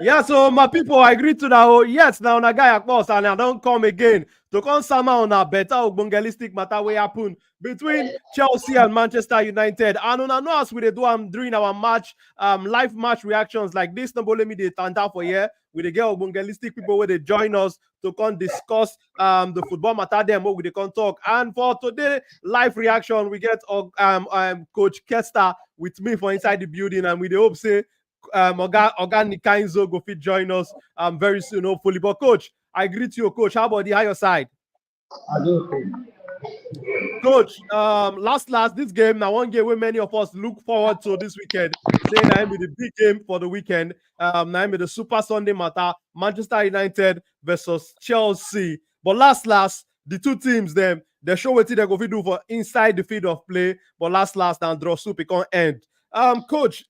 Yeah, so my people, I agree to that. Oh, yes, now na guy of course, and I don't come again to come sama on a better ogbongelistic matter wey happen between Chelsea and Manchester United. And una know as we dey do am during our match, live match reactions like this. No me dey tanda for here. We dey get ogbongelistic people where they join us to come discuss the football matter them what we dey come talk. And for today live reaction, we get Coach Kester with me for inside the building, and we dey hope say Organic Kainzo go fit join us very soon, hopefully. But coach, I greet you, coach. How about the higher side? I do think. Coach, last this game now one game where many of us look forward to this weekend. Saying I am the big game for the weekend. Now the Super Sunday matter, Manchester United versus Chelsea. But last, the two teams them they show what they go fit do for inside the field of play. But last and draw soup it can't end. Coach,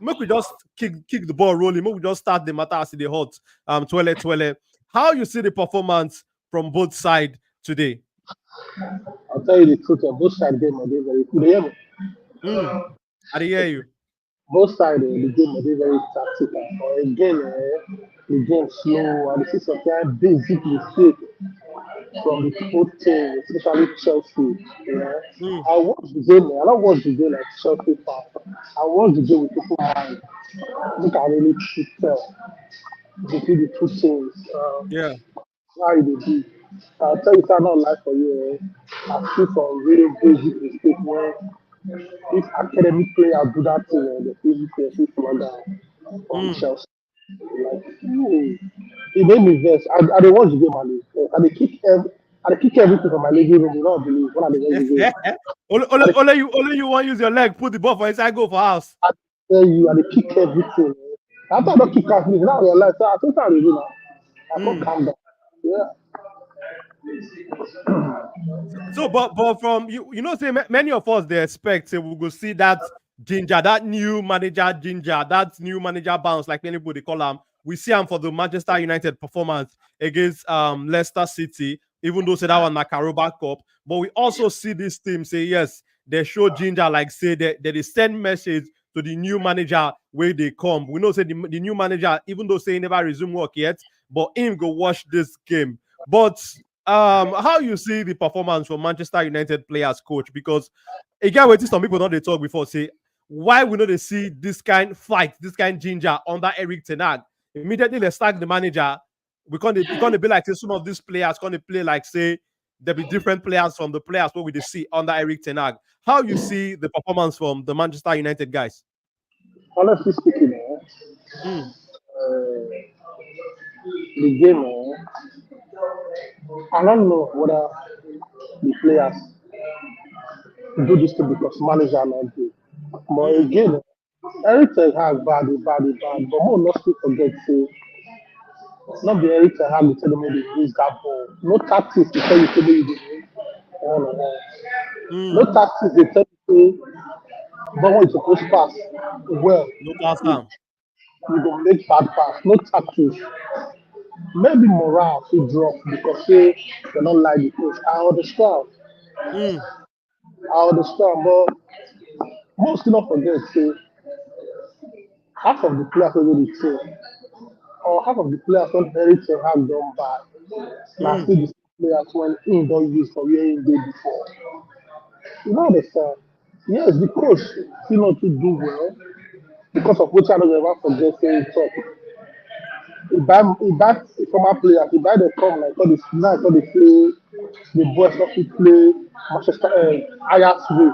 make we just kick the ball rolling. Make we just start the matter as the hot. Twele. How you see the performance from both sides today? I'll tell you the truth. Both sides game are very good. You hear me? I hear you. Both sides the game are very tactical. But again, the game slow and this is sometimes basic mistake from the both teams, especially Chelsea. You know, Mm, I watch the game. I don't watch the game like Chelsea fan. I watch the game with people mind. Look, I really tell between the two teams. yeah. How you dey do? I'll tell you something not lie for you. I see some really basic mistake where if academic players do that thing, the fit fall down on Mm. Chelsea. Like, it made me vex. I dey watch the game and I dey kick everything from my living room. You don't believe when I dey watch the game. I dey Only you want use your leg, put the ball for inside, go for house. I tell you, I dey kick everything. After I don't kick out finish, now I realize I think I dey do now. I can't Mm. calm down. Yeah. So, but from you know, say many of us they expect say we go see that ginger, that new manager ginger, that new manager bounce, like anybody call him. We see him for the Manchester United performance against Leicester City, even though say that one na Carabao Cup. But we also see this team say yes, they show ginger, like say they send message to the new manager where they come. We know say the new manager, even though say he never resume work yet, but him go watch this game. But how you see the performance from Manchester United players, coach? Because again, what some people know they talk before say why we know they see this kind fight, this kind ginger under Eric Ten Hag. Immediately they sack the manager. It can't be like say some of these players gonna play like say there be different players from the players what we they see under Eric Ten Hag. How you see the performance from the Manchester United guys? Honestly speaking, Mm, the game, I don't know whether the players do this thing because manager not do. But mm, again, Eric Ten Hag bad. But more not still forget say not be Eric Ten Hag will tell them how they use that ball. No tactics to tell you say you dey on and on. No mm. tactics they tell you say but when you supposed to pass well, No pass you, down. you go make bad pass. No tactics. Maybe morale should drop because say they don't like the coach. I understand. Mm, I understand, but most do not forget say half of the players wey dey the team or half of the players when Eric Ten Hag don buy na mm. still the same players when im don use for where im dey before. You know understand? Yes, the coach still not too do well because of which I don't ever forget say he talk. He buy former players, he buy them come like all this now all they play the boys not fit play Manchester Ajax way.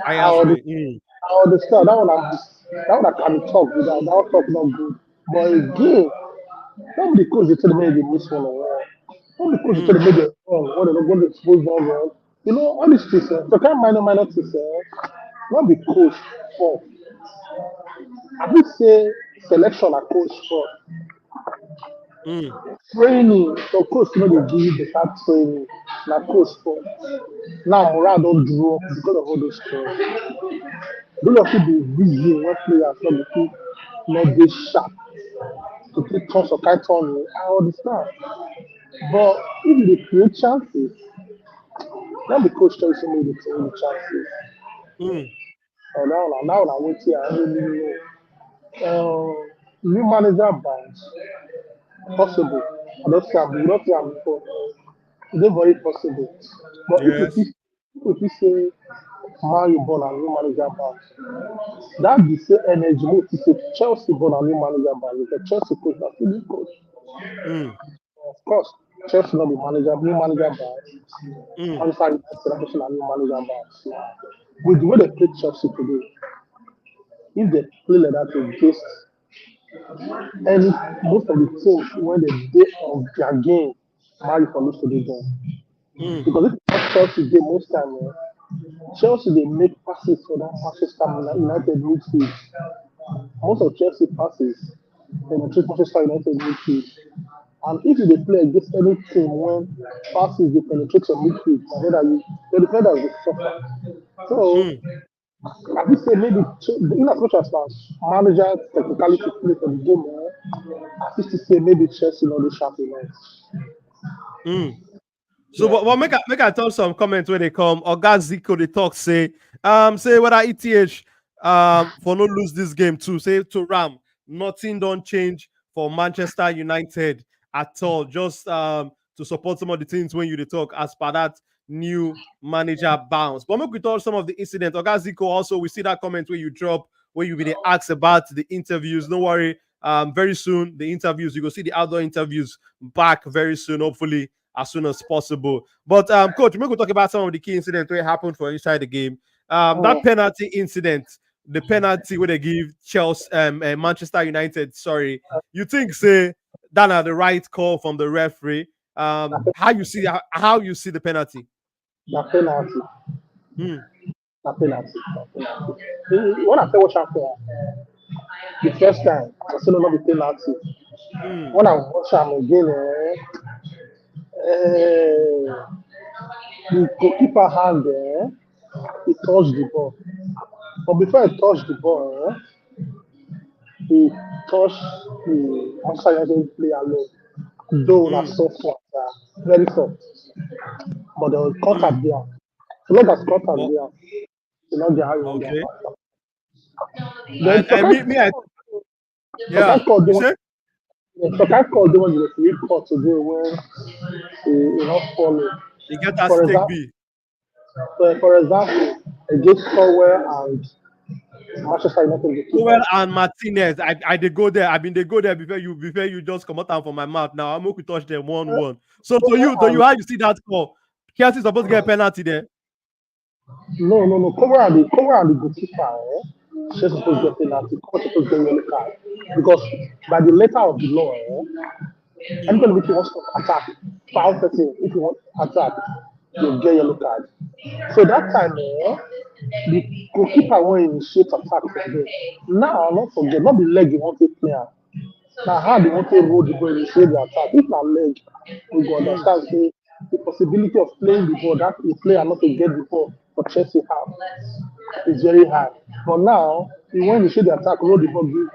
I I ask understand. way. Mm, I understand that one I can talk with that. That one talk not good. But again, not the coach they tell me they miss one or one. Not the coach they tell mm. me they wrong. What they supposed to wrong. You know all these things. So kind minor things. Not the coach fault. I would say selection a coach fault. Mm, Training, so coach no dey give you better training. Na coach fault. Now morale don drop because of all those things. Those of you the reason when players no dey fit no dey sharp to take turn some kind turn. I understand. But if you dey create chances, let the coach tell you say make you dey create the chances. mm. Now na wetin I really know. new manager bounce possible. I don't see am. We don't see am before. It's very possible. But Yes. if you say Man U born and new manager bounce, that the same energy wey you say Chelsea born and new manager bounce. The Chelsea coach na still the coach. Mm, Of course, Chelsea not the manager, new manager bounce. mm, Manchester United na new manager bounce. With the way they play Chelsea today, if they play like that against any most of the teams when they dey of their game, Man U for lose to the game. mm, Because if you watch Chelsea game most time, Chelsea they make passes for that Manchester United midfield. Most of Chelsea passes penetrate Manchester United midfield. And if you dey play against any team when passes dey penetrate your midfield, na there that the defenders dey suffer. So mm, I fit say maybe in as much as na manager technicality play for the game, I fit still say maybe Chelsea no dey sharp enough. mm. So, Yeah. but make I talk some comments when they come. Oga Zico they talk say whether ETH for no lose this game too. Say to Ram, nothing don't change for Manchester United at all. Just to support some of the things when you they talk as per that new manager bounce. But make we talk some of the incidents. Oga Zico also we see that comment where you drop where you be asked about the interviews. Don't worry. Very soon the interviews you go see the outdoor interviews back very soon. Hopefully as soon as possible. But coach, we go talk about some of the key incidents that happened for inside the game. That Mm. penalty incident, the penalty where they give Chelsea, Manchester United. Sorry, you think say that are the right call from the referee? How you see how you see the penalty? Na penalty. Hmm. Na penalty. Na penalty. When I say watch am for the first time, I say no be penalty. Hmm. When I watch am again, the goalkeeper hand he touched the ball. But before he touched the ball, he touched the outside United player leg. Though na Hmm. soft one, very soft. But there was Hmm. contact there. So long as contact But there, you know get how you want their okay. match. Then And some yeah. kind call You dey say some kind call dey when the referee call today when he not follow. you get that For stake example, B. for example, against Colwell and Manchester United Powell goalkeeper. and Martinez. I they go there. I mean they go there before you just come out from my mouth. Now I'm going to touch them 1-1. So to you, Colwell how you see that call? Chelsea supposed to get a penalty there. no. Colwell and the goalkeeper. She's supposed to Mm, get penalty. Colwell supposed to get yellow card because by the letter of the law, mm, anybody which wants to attack, foul person, if you want to attack, you get yellow card. So that time, the goalkeeper won't initiate attack from there. Now, not forget, not the leg you want to play. Now, how they want to roll the ball initiate the attack. If na leg, we go mm, understand say the possibility of playing the ball that the player not to get the ball for Chelsea have is very high. But now, you want to initiate the attack, roll the ball, give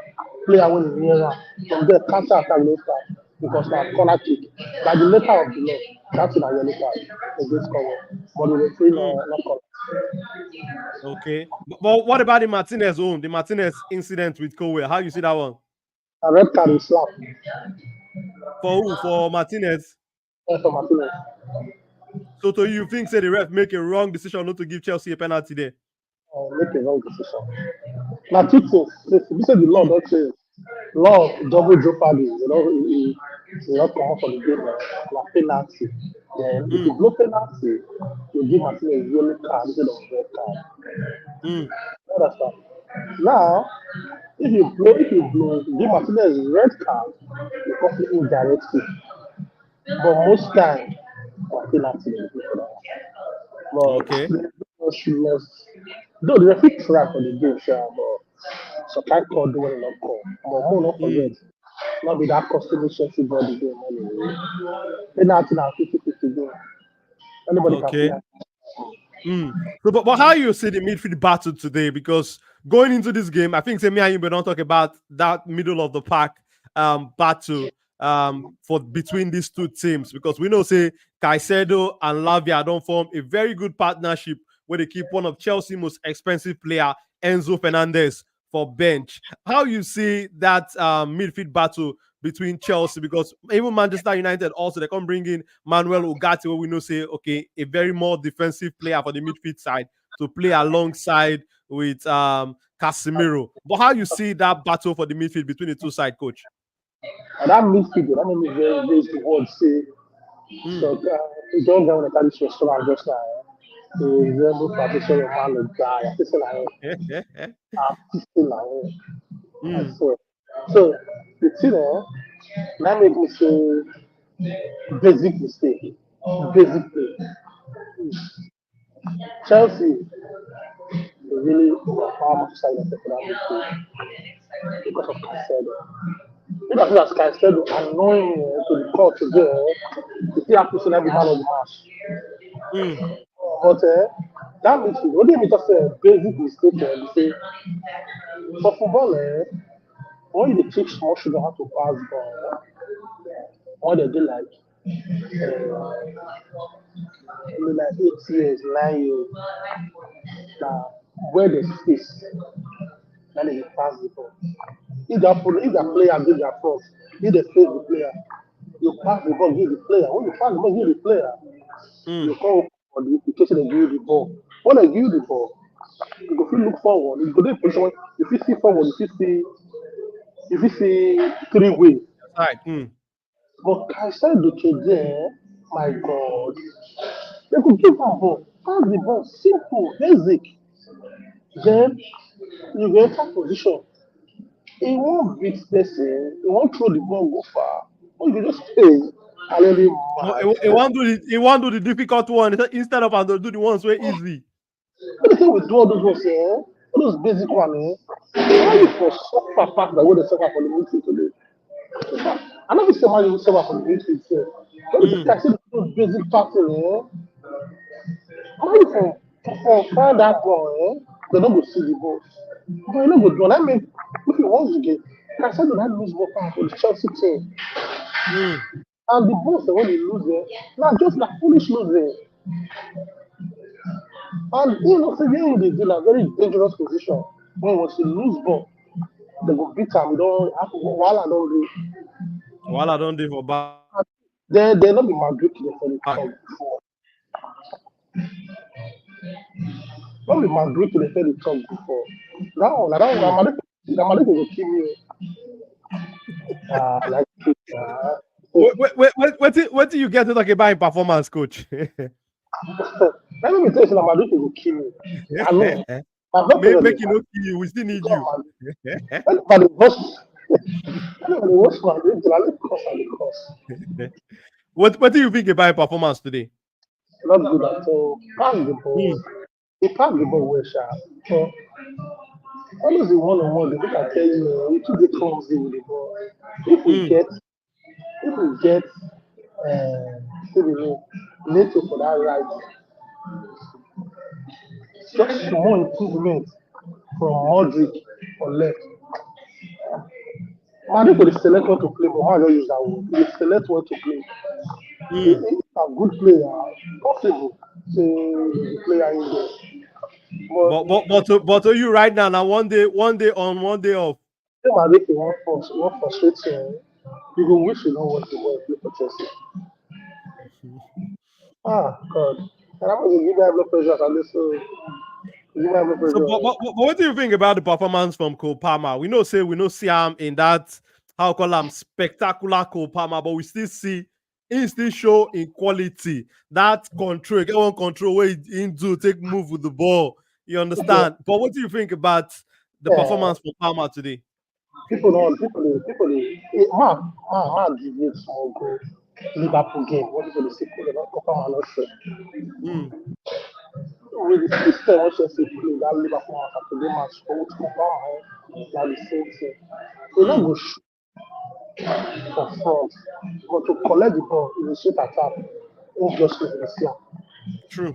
player when he near am. From there, counter attack no start because na corner kick. By the letter of the law, that's na yellow card against Congo. But the referee mm. no call. Okay. But what about the Martinez own? The Martinez incident with Cowell. How you see that one? A red card is slap For who? For Martinez. for Martinez. So to you think say the ref make a wrong decision not to give Chelsea a penalty there? Make a wrong decision. Now, two things. You say the law Mm, don't change. Law of double jeopardy. You know, come out for the game. Like penalty. Then, if you mm, blow penalty, you give Martinez a yellow card instead of red card. mm, You understand? Now, if you blow, give Martinez red card, you call it indirectly. But most time, penalty. Dey go for that. But okay. she lost. Though the referee try for the game, sure, but some kind call do when not call. But more not forget, Mm, not be that costing Chelsea body game anyway. Penalty now 50-50 game. Anybody can play. okay. Mm. So, but how you see the midfield battle today? Because going into this game, I think say me and you we don't talk about that middle of the pack battle for between these two teams because we know say Caicedo and Lavia don't form a very good partnership where they keep one of Chelsea's most expensive player Enzo Fernandes for bench. How you see that midfield battle between Chelsea, because even Manchester United also they can bring in Manuel Ugarte, where we know say okay, a very more defensive player for the midfield side to play alongside with Casemiro. But how you see that battle for the midfield between the two side, coach? And that midfield, that name is very basic word say. Mm. So you don't get when I carry restaurant just now. The resemble partition of man of guy. I say like I'm still like I Mm. swear. So the thing that make me say basic mistake. Basic play. Chelsea they really overpower Manchester United for that midfield because of Caicedo. If I feel as Caicedo annoying to the court today, you still have to see every man of the match. Mm. But that midfield, what do you mean just a basic mistake? You say for football, when you teach small children how to pass ball, what they do like 8 years, 9 years, now where they space, then they pass the ball. If the player give their front, if they face the player, you pass the ball, give the player. When you pass the ball, give the player. You Mm. call for the implication they give you the ball. When they give you the ball, you go fit look forward. You go dey position where you fit see forward, you fit see 3 ways. Side. Mm. But Caicedo today, my God, they could give am ball, pass the ball, simple, basic. Then you go enter position. He won't beat person, he won't throw the ball go far. Or you go just stay and let him No, mad. he want do the difficult one instead of and do the ones where easy. But the thing we do all those ones, all those basic ones, why you Mm. for suffer pass the way they suffer for the midfield today? I know we say man you suffer for the midfield sef. But the Mm. thing I say those basic passing, how you for find that ball, they no go see the ball. But you no go do. I mean, if you want to get, I said that lose ball pass for the Chelsea team, Mm. and the balls when they lose now just like foolish losing. And you know, say when they do a very dangerous position, when once you lose ball, they go beat am. Don't while I don't do. While I don't do for back. They not be Madrid for the club before. Not be Madrid for the club before. Mm. That Madrid will kill me. Like so, What do you get to talk about in performance, coach? let me tell you, that Madrid will kill me. I know. My blood pressure Make dey you high. no kill you. We still need Because you. when the watch, when the watch Madrid, I let cross and the cross. What do you think about performance today? Not good at all. Pass the ball. Mm. He passed the ball well, sharp. So always the one on one, the people tell you, we too dey clumsy with the ball. If we Mm. get, if we get, say the name, neto for that right, just small improvement from Modric on left. Madrid go dey select what to play, but how I don't use that word. They select what to play. Mm. If a good player, possible, say the player in there. But But you right now one day on, one day off. if Madrid one frustrate you, you go wish you don't want to go and play for Chelsea. Ah, God. And I'm going to give that blood pressure and this, give that blood So, pressure. but what do you think about the performance from Cole Palmer? We know see him in that how call him spectacular Cole Palmer, but we still see he still show in quality that control, get one control where he do take move with the ball. You Okay. understand? But what do you think about the Yeah. performance from Palmer today? Man, deviate small goal. Liverpool game. What people they say, not Copa Man, not sure. Mm, With the system, what Chelsea play, that Liverpool and Saturday match, for which Copa Man, now the same thing. They not mm, go shoot for front, but to collect the ball, initiate attack, obviously, in the slap. true.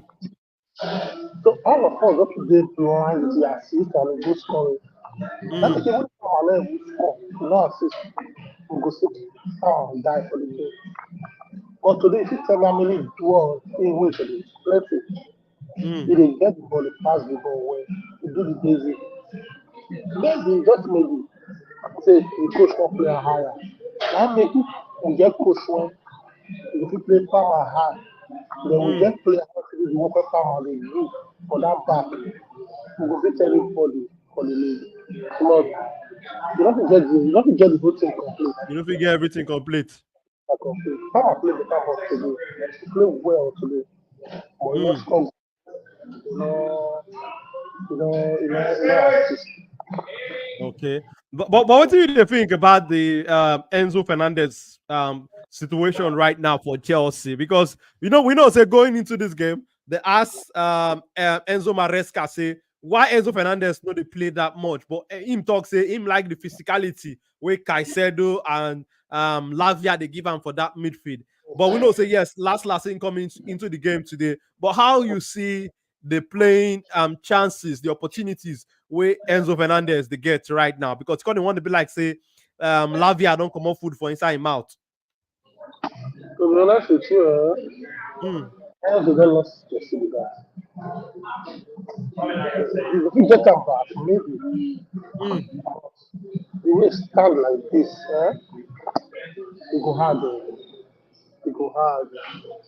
So all of us up to date blind with the assist and the goal scoring. That Mm, make even if our leg will score, no assist, we go sit down and die for the game. But today, if you tell me how many do in win today, let's say, mm, you dey get the ball, they pass the ball well, you do the basic. Maybe, just maybe, say the coach can play higher. Now make it we get coach when if you play power high, then we Mm. get players who work power they do for that back. We go fit everybody for the league. But you don't get the whole thing complete. You don't figure everything complete. Complete. Power play the power today. He play well today. But you know Mm. strong. Assist. Okay, but what do you think about the Enzo Fernandez situation right now for Chelsea? Because we know say going into this game, they asked Enzo Maresca say why Enzo Fernandez not they play that much, but him talk say him like the physicality where Caicedo and Lavia they give him for that midfield. But we know say yes, last in coming into the game today. But how you see the playing chances, the opportunities where Enzo Fernandez they get right now, because it's gonna want to be like say Lavia don't come off food for inside him mouth. To be honest with you, Mm, I don't lost just with that. If you get them back, maybe mm, the way stand like this, it go hard. It go hard.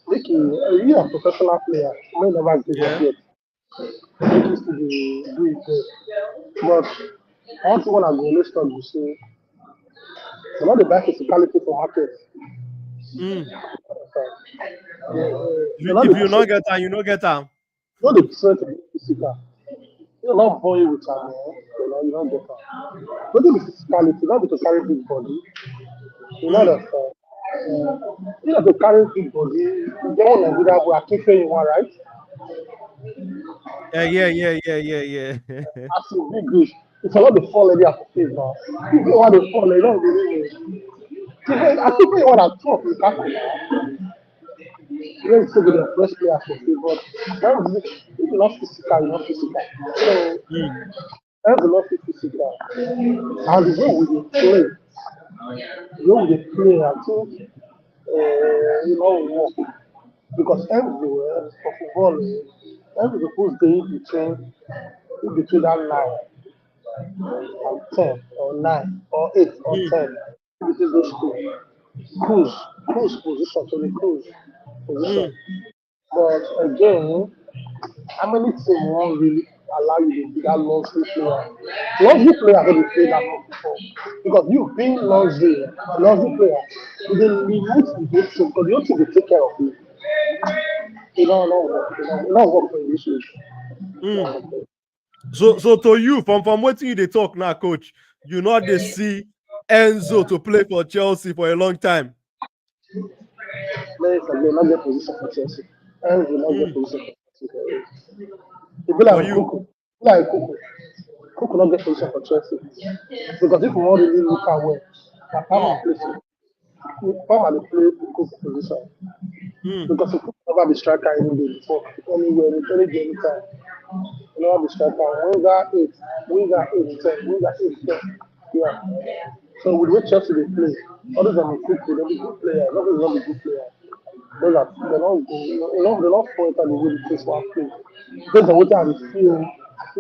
Make you a professional player, may never give up yeah. yet. Make you still do it well. But one thing I go always talk be say, some of the best physicality for market. Mm. You're not If the you threat, not get time, you not get time. not the threat to be physical. You're not born with an you don't get that. But the physicality, not be to carry big body. You know Mm. that you know to carry big body. You get one Nigeria who are keeping you one right. Yeah. As a big dish, it's a lot of fall already at the face now. If you want to fall, you don't believe it. I think you want to talk, you can't. You don't say the fresh players for free, but if you're not physical, you're not physical. So Mm. that's a lot of physical. And the way we dey play, the way we dey play, I think work because everywhere for football, every supposed dey in between that 9 and 10 or 9 or 8 or 10 in between those two. Cruise, cruise position to the cruise position. Mm. But again, how many teams won't really allow you to be that luxury player? Luxury player don't play that much before. Because you being luxury player, you dey limit the whole team because the whole team dey take care of you. You don't work for this way. Mm. So to you, from what you they talk now, coach, you know they see Enzo to play for Chelsea for a long time. Players again not get position for Chelsea. Ends will not get Mm. position for Chelsea. It be For like you. Kuku. Like Kuku. Kuku not get position for Chelsea. Because if we want really look at well, na Palmer Mm. play Palmer dey play Kuku position. Mm. Because Kuku never be striker any day before. Anywhere, any day, anytime. He never be striker. Winger 8, 10, winger 8, 10. Yeah. So with what Chelsea they play, other than Kuku, they be good players. Not be not be good players. Those are they don't go, they don't fall into the way the place one play. Based on what I feel,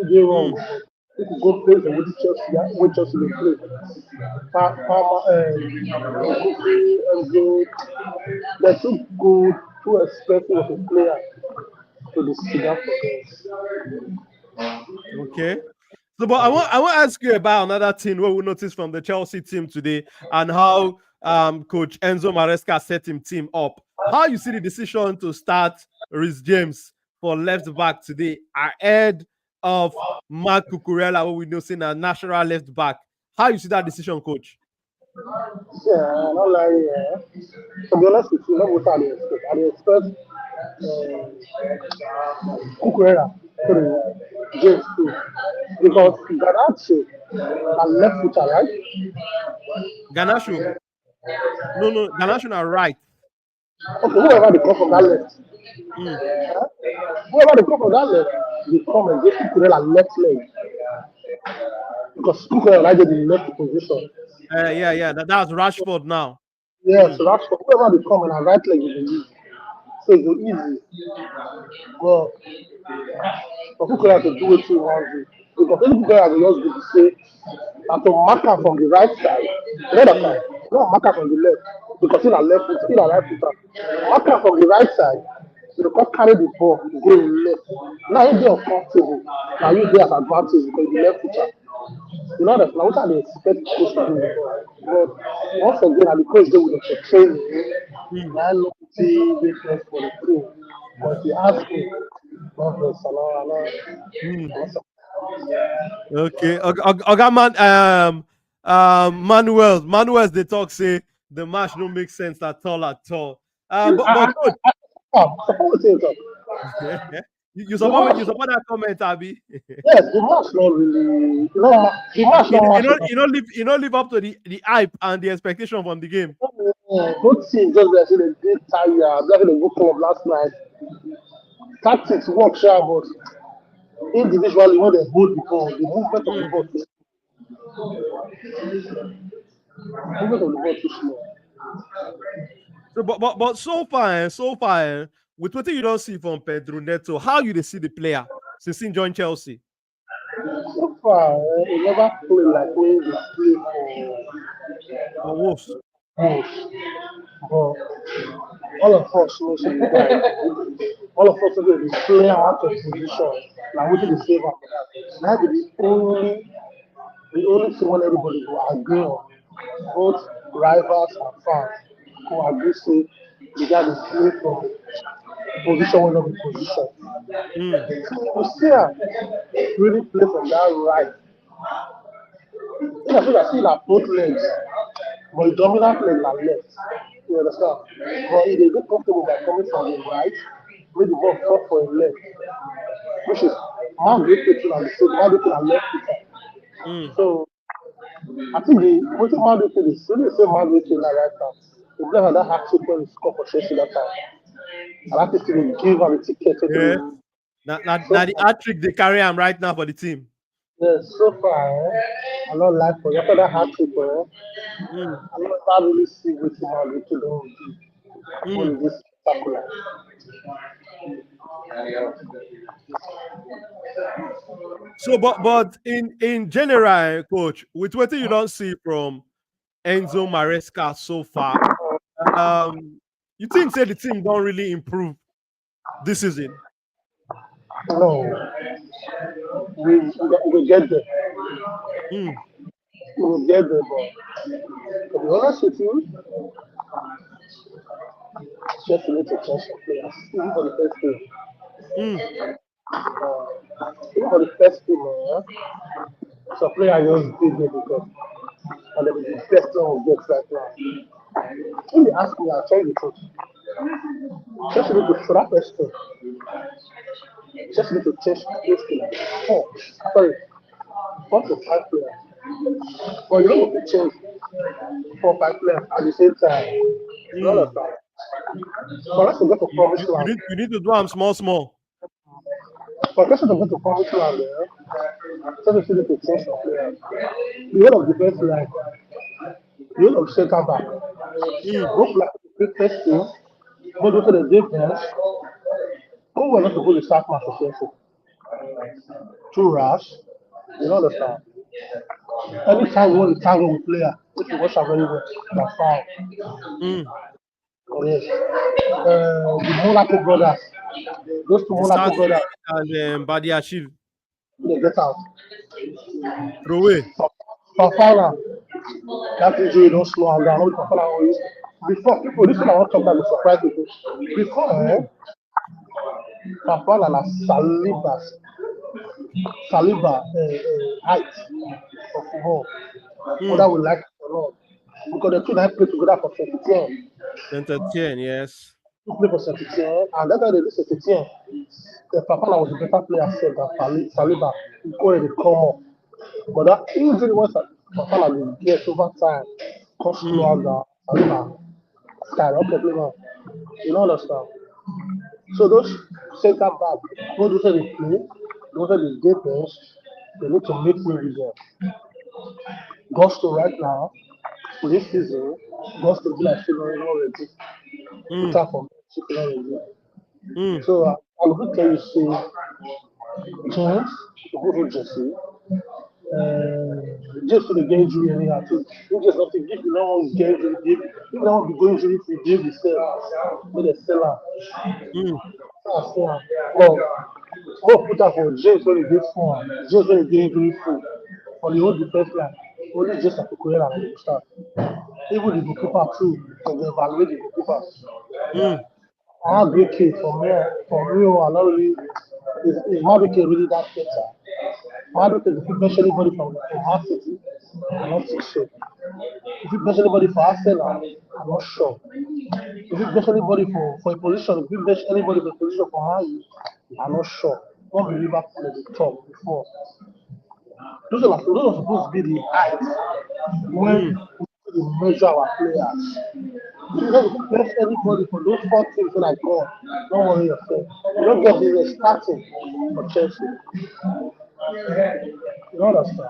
they wrong. Mm. If you go play the way Chelsea, what Chelsea they play, Palmer, and go, they're too good, too expensive of a player to be sit down for them. Okay. So, but I want to ask you about another thing what we noticed from the Chelsea team today and how Coach Enzo Maresca set him team up. How you see the decision to start Rhys James for left back today ahead of Mark Cucurella, what we know saying a natural left back. How you see that decision, Coach? Yeah, not like to be honest with you, not what I expect. I dey expect Cucurella to the James too. Mm. Because Garnacho na left footer, right? Garnacho, no, Garnacho are right. Okay, whoever they come from that left, Mm. whoever they come from that left, they come and give Cucurella left leg. Because Cucurella did the left position. Yeah. That's Rashford now. Yeah, Mm. so that's for whoever they come and a right leg they use. So it's easy. But for Cucurella to do what he wants to. Because if Cucurella will just be to say, And to mark her from the right side, the other side, not mark her from the left, because still a left foot, still a right footer. Mark her from the right side, so they can't carry the ball, go left. Now if they are comfortable, now you get advantage because the left footer. You know that now what are they expect coach to do? But once again, and the coach they will for training, Mm. I look to see weakness for the team. But if you ask me, not for Salah, Mm. no. Okay. Oga man, Manuel's they talk say the match don't make sense at all at all. But coach, Suppose it up. The you match, support that comment, Abby. yes, the match not really, the match You, not you match. know you know live up to the hype and the expectation from the game. Both teams just like say they did tired. Like they go club last night. Tactics work sharp, but individually when they hold the ball, the movement of the Mm. ball, the movement of the ball too slow. So, but so far, with what you don't see from Pedro Neto, how you they see the player since he joined Chelsea? So far, he never played like when they play For Wolves. for Wolves. But all of us know say the guy, all of us know the player out of position. Now we do the Mm. same. That be the only thing when everybody will agree on, both rivals and fans will agree say the guy is play from position when not be position. Mm. You see am really play from that right. In as much as he like both legs, but the dominant leg na left. You understand? But he dey get comfortable by coming from the right, make the ball fall for him left, which is man wey play to na the same, man wey play na left footer. Mm. So I think the wetin man wey play the same man wey play na right now. The player na that hat trick when he score for Chelsea that time. And that is still dey give am the ticket to Yeah. the so Now the far. hat trick they carry him right now for the team. Yes, so far, I not like for you. After that hat trick, Mm. I never really see wetin man wey play don do. Mm. Only this spectacular. So, but in general, coach, with what you don't see from Enzo Maresca so far, um, you think say the team don't really improve this season? No, we get there. Mm. We will get there, but to be honest with you, just need to change some players. Even for the first team. Mm. Even for the first team, some players just did there because and they be the best one we get right now. When they ask me, I'll tell you the truth. Just need to for that first team. Just need to change those team. Four, sorry, 4 to 5 players. But you don't need to change 4 or 5 players at the same time. You Mm. understand? For us to go to promised land, You need to do them small, small. for us to go to promised land, just need to change some players. The whole of defense line, the whole of center back, Mm. both like the first team, both go to the defense, who were not supposed to start match for Chelsea. Too rash, you understand? Anytime you want to tangle with player, if you watch am very well, na foul. Mm. Oh yes. The Monaco brothers, those two The Monaco start brothers, and Badiashil they get out. throw away. Fafana, that injury don't slow am down. No be Fafana always. Before people, this one I want to talk about the surprise people. Before, Mm. Fafana na Saliba height of football. Whether Mm. we like it or not, because the two that play together for Saint-Étienne, Center 10, yes. who play for Saint-Étienne, and that's why they do Saint-Étienne. The Fafana was a better player said than Saliba. He already come up. But that injury was Fafana will get over time. Come slow Mm. am down. Saliba skyrocket now. You know understand? So those center back, those who they play, those who they defense, they need to make way with them. Gusto right now, this season, Gusto be like Fernandes already. Put Mm. out for Fernandes already. Mm. So I will tell you, say, James, who Jesse, Just for the get injury anyhow. So you just have to give you know one get injury, give you know one go injury to give the sell, with the seller. Mm, Well, what put up for James when he did form, James when he did injury free for the whole defense line. Only just have to clear and the start. Even the goalkeeper too, because they evaluate the goalkeeper. mm, I agree, kid. For me, I'm not really. Is Madueke really that better? Madueke, if you bench anybody from Man City, I'm not so sure. If you bench anybody for Arsenal, I'm not sure. If you bench anybody for a position, if you bench anybody for a position for Man I'm not sure. What will Liverpool at the top before? Those are supposed to be the height mm. when we measure our players. You don't press anybody for those four teams when I go. Don't worry yourself. You don't get business starting for Chelsea. You understand?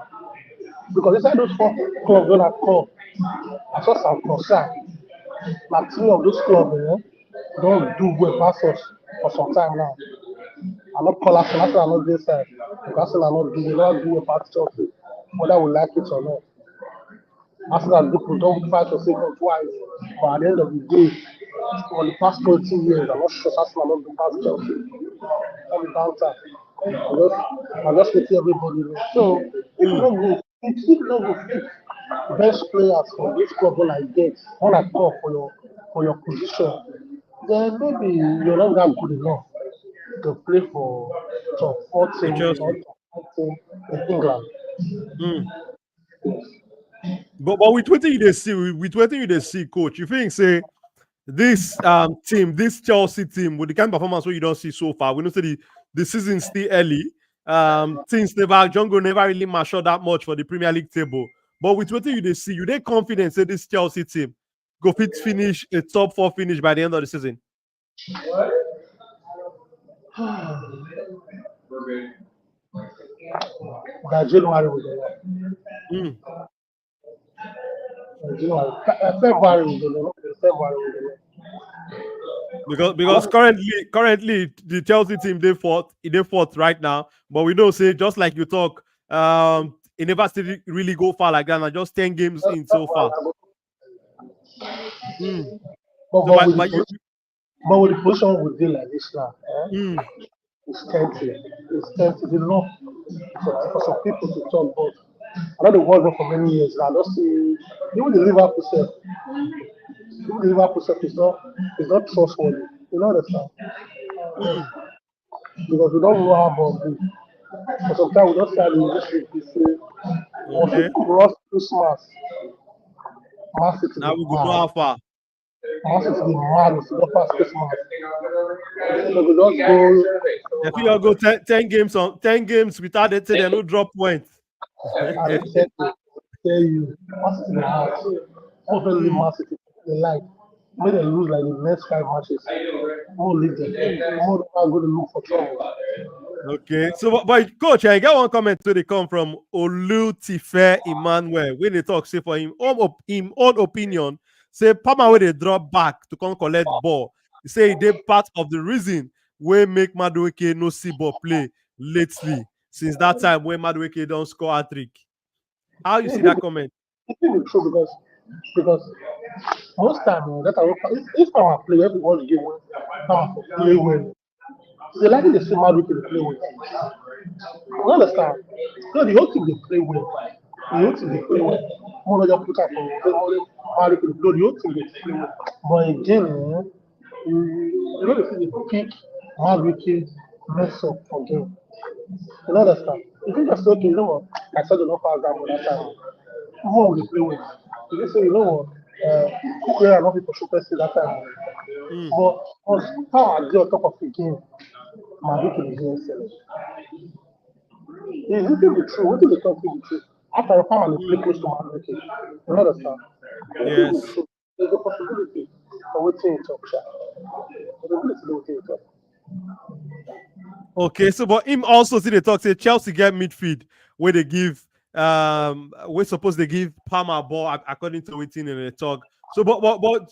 Because inside those four clubs when I come, I saw some concern. Like three of those clubs don't do well past us for some time now. I'm not call Arsenal, Arsenal are not this side. Because Arsenal are not do they don't do well past Chelsea, whether we like it or not. Arsenal and Liverpool don't fight for second twice. But at the end of the day, for the past 20 years, I'm not sure Arsenal not been past Chelsea. On the counter. I just let everybody know. So if you Mm. don't go, if you don't go fit best players for this club when I get, when I call for your position, then maybe you're not that good enough to play for top For 14 or Chelsea. top 14 in England. Mm. But with what you they see, with what you they see, coach, you think say this team, this Chelsea team, with the kind of performance what you don't see so far, we know say the season still early. Things never Jungle never really matured that much for the Premier League table. But with what you they see, you they confident say this Chelsea team go fit finish a top four finish by the end of the season. By January with the Mm. February with the February with the Because currently the Chelsea team they fought right now, but we know say just like you talk, it never still really go far like that. Now just 10 games in so far. Mm. So but but you with the position we did like this now, mm, it's tempting. It's tempting enough for some people to talk, but I know the world for many years now. I don't see even the Liverpool self, even the Liverpool self is not trustworthy. You know understand? mm, Because we don't know how about it. For some time we don't see how the history be say once we okay. cross Christmas, Man City Now dey we go know mad. how far. Man City dey mad if we don't pass Christmas. They go just go If you all go 10 games on 10 games without it, say they no drop points. and tell you, Man City dey mad. Hopefully Mm, Man City dey like make dem lose like the next 5 matches. Won't leave them. Won't go to look for trouble. okay. So but coach, I get one comment to they come from Olutife Emmanuel when they talk say for him own opinion, say Palmer where they drop back to come collect ball. He say they part of the reason where make Madueke no see ball play lately since that time when Madueke don't score a trick. How you see It that comment? be true because most time that if our play everyone game when power play Mm, well, they like the same how they play well. You understand? No, the whole team they play well. The whole team they play well. More just put up for how they play. No, the whole team they play well. But again, you know the thing they pick how we can mess up for game. You understand? If you just say, okay, you know what? I said enough pass that for that time. Who will they play with? If you say, you know what? Kukurea are not people should press that time. mm, But how are they on top of the game? Madueke is doing excellent. Is it be true? What do they talk to be true? After a time and they play mm. close to Madueke. You understand? It could be Yes. true. There's a possibility for waiting to talk. Possibility to waiting to talk. Okay, so but him also see the talk say Chelsea get midfield where they give we suppose they give Palmer ball according to waiting in the talk. So but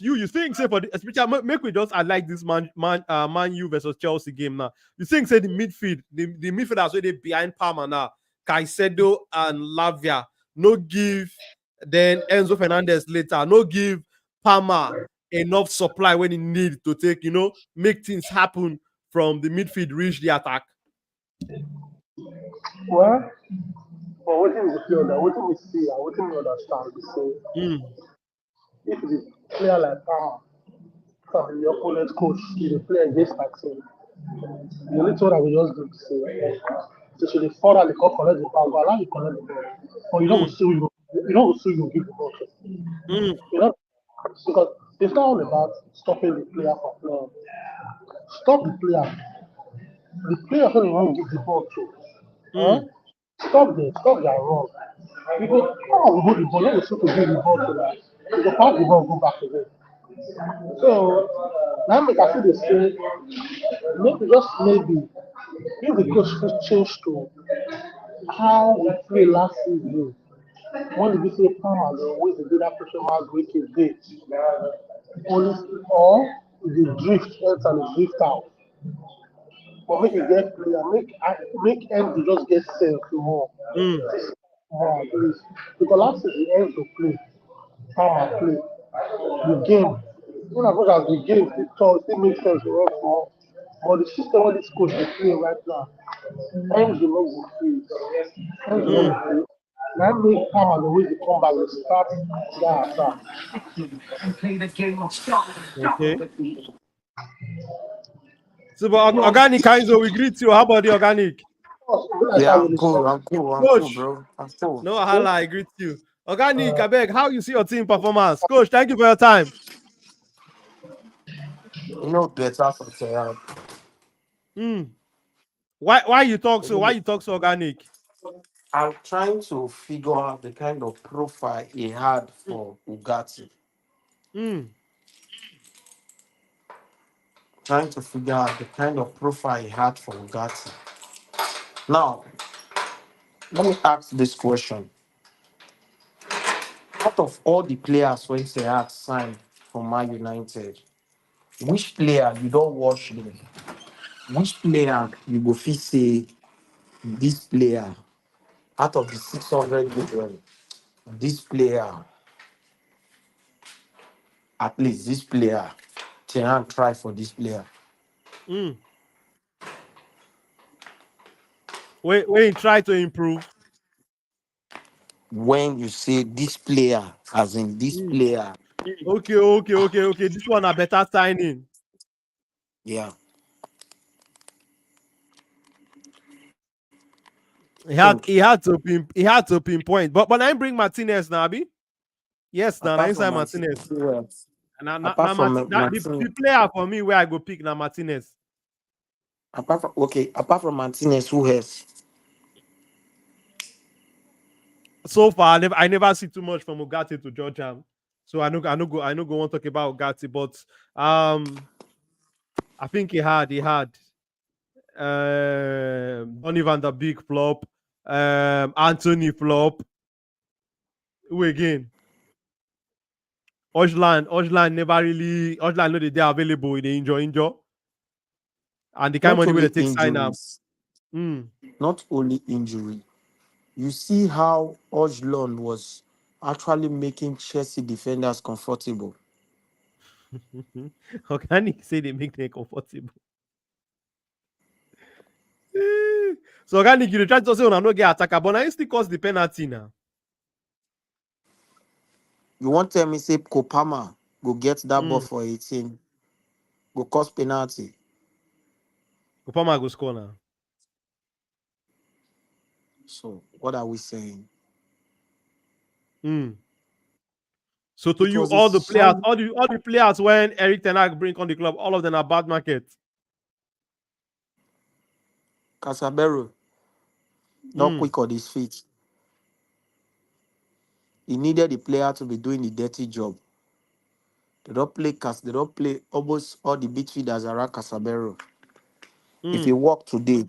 you think say for the especially make we just I like this Man U versus Chelsea game now. You think say the midfield the midfielders where they behind Palmer now Caicedo and Lavia. No give then Enzo Fernandez later. No give Palmer enough supply when he need to take, make things happen from the midfield, reach the attack. Well, but what we feel that what we see and what we understand is say Mm, if the player like Palmer from your opponent coach, you play against that team, the only thing that we just do is say so should the further the call collect the ball, go allow you collect the ball. But you don't go mm, sue you don't go sue you give the ball to. mm, You know because it's not all about stopping the player from playing. Stop the player. The player who you want to give the ball to. Huh? mm, Stop their run. You go, come on, we hold the ball, let us to give the ball to that. You go pass the ball, go back again. So now make I feel the same. Maybe just maybe if the coach fit change to how we play last season. When did you say Palmer they always do that pressure mark week is day? Only or the drift enter the drift out. But make it get player, make Enzo just get sent more. mm, More at least. Because last season Enzo play, Palmer play. The game, even as much as the game still makes sense to us more. But the system where this coach is playing right now, Enzo no go free. Enzo no mm. go free. Now make Palmer the way to come back, to start that attack. Okay. So, but organic Kaizo, we greet you. How about the organic? Like Yeah, that I'm with the cool. stuff. I'm cool, Coach, bro. I'm cool. no hala, I greet you. Organic, Uh, I beg, how you see your team performance? Coach, thank you for your time. You know better for Tehran. Mm. Why you talk You so? Why know, you talk so organic? I'm trying to figure out the kind of profile he had Mm. for Ugati. Mm. Trying to figure out the kind of profile he had for Ugati. Now, let me ask this question. Out of all the players when Tehran signed for Man United, which player you don't watch them? Which player you go fit say this player out of the 600 million, this player, at least this player, Tehran try for this player. Mm. When try to improve. When you say this player, as in this Mm. player, Okay. This one a better signing. yeah. He So he had to pinpoint. But I bring Martinez now, Abi. Yes, now apart from inside Martinez, Martinez. who else? Now Apart from the Martinez, player for me where I go pick now Martinez. apart from Martinez, who else? So far, I never see too much from Ugarte to Georgia. So I know go want to talk about Ugarte, but I think he had Donny van der Beek flop, Anthony flop. Who again? Hojlund never really Hojlund know they are available in the injure, and the kind of Not money where only they take sign up. injuries, Mm. not only injury. You see how Hojlund was actually making Chelsea defenders comfortable. Organic say they make them comfortable. So organic, you dey try to say una no get attacker, but now you still cause the penalty now. You won't tell me say Kopama go get that ball Mm. for 18, go cost penalty. Kupama go score now. So what are we saying? Mm. So to It you, was a all the players, sign. all the players when Eric Ten Hag bring on the club, all of them are bad market. Casabero not Mm. quick on his feet. He needed the player to be doing the dirty job. They don't play almost all the midfielders around Casabero. If he Mm. work today,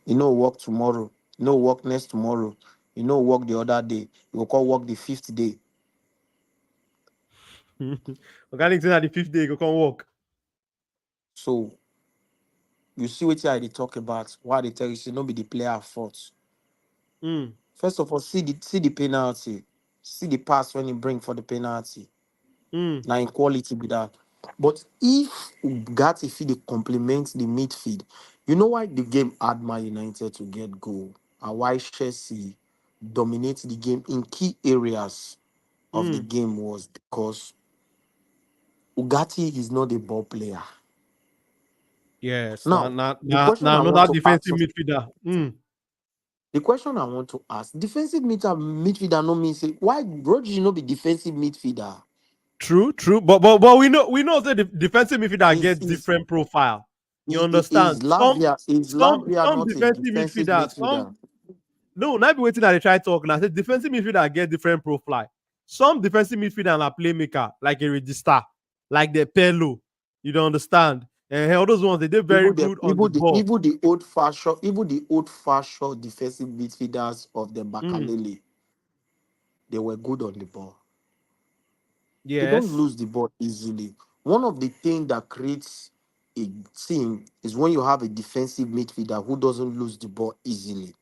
he no work tomorrow. He no work next tomorrow. He no work the other day. He will call work the fifth day. Organic say that the fifth day go come work. So you see what I dey talk about. Why they tell you say no be the player fault. Mm, First of all, see the penalty. See the pass when he bring for the penalty. mm, Now in quality be that. But if Ugarte fit dey complement the midfield, you know why the game had Man United to get goal and why Chelsea dominate the game in key areas of the mm. game was because Ugarte is not a ball player. Yes. Now, Now, now, the now, question now, I want another to defensive ask, midfielder. the question I want to ask, defensive midfielder no mean say why Rodri no be defensive midfielder? True, true. But we know that the defensive midfielder Is get is different profile. You is understand? Some Lavia is some Lavia some not a defensive defensive midfielders, some midfielder? no, not be waiting that they try talk now. Say defensive midfielder get different profile. Some defensive midfielder are playmaker, like a register, like the Pelo. You don't understand? And all those ones they did very Even the good on the even the ball. even the old fashioned defensive midfielders of the Mm, Makalele, they were good on the ball. They don't yes, lose the ball easily. One of the things that creates a team is when you have a defensive midfielder who doesn't lose the ball easily,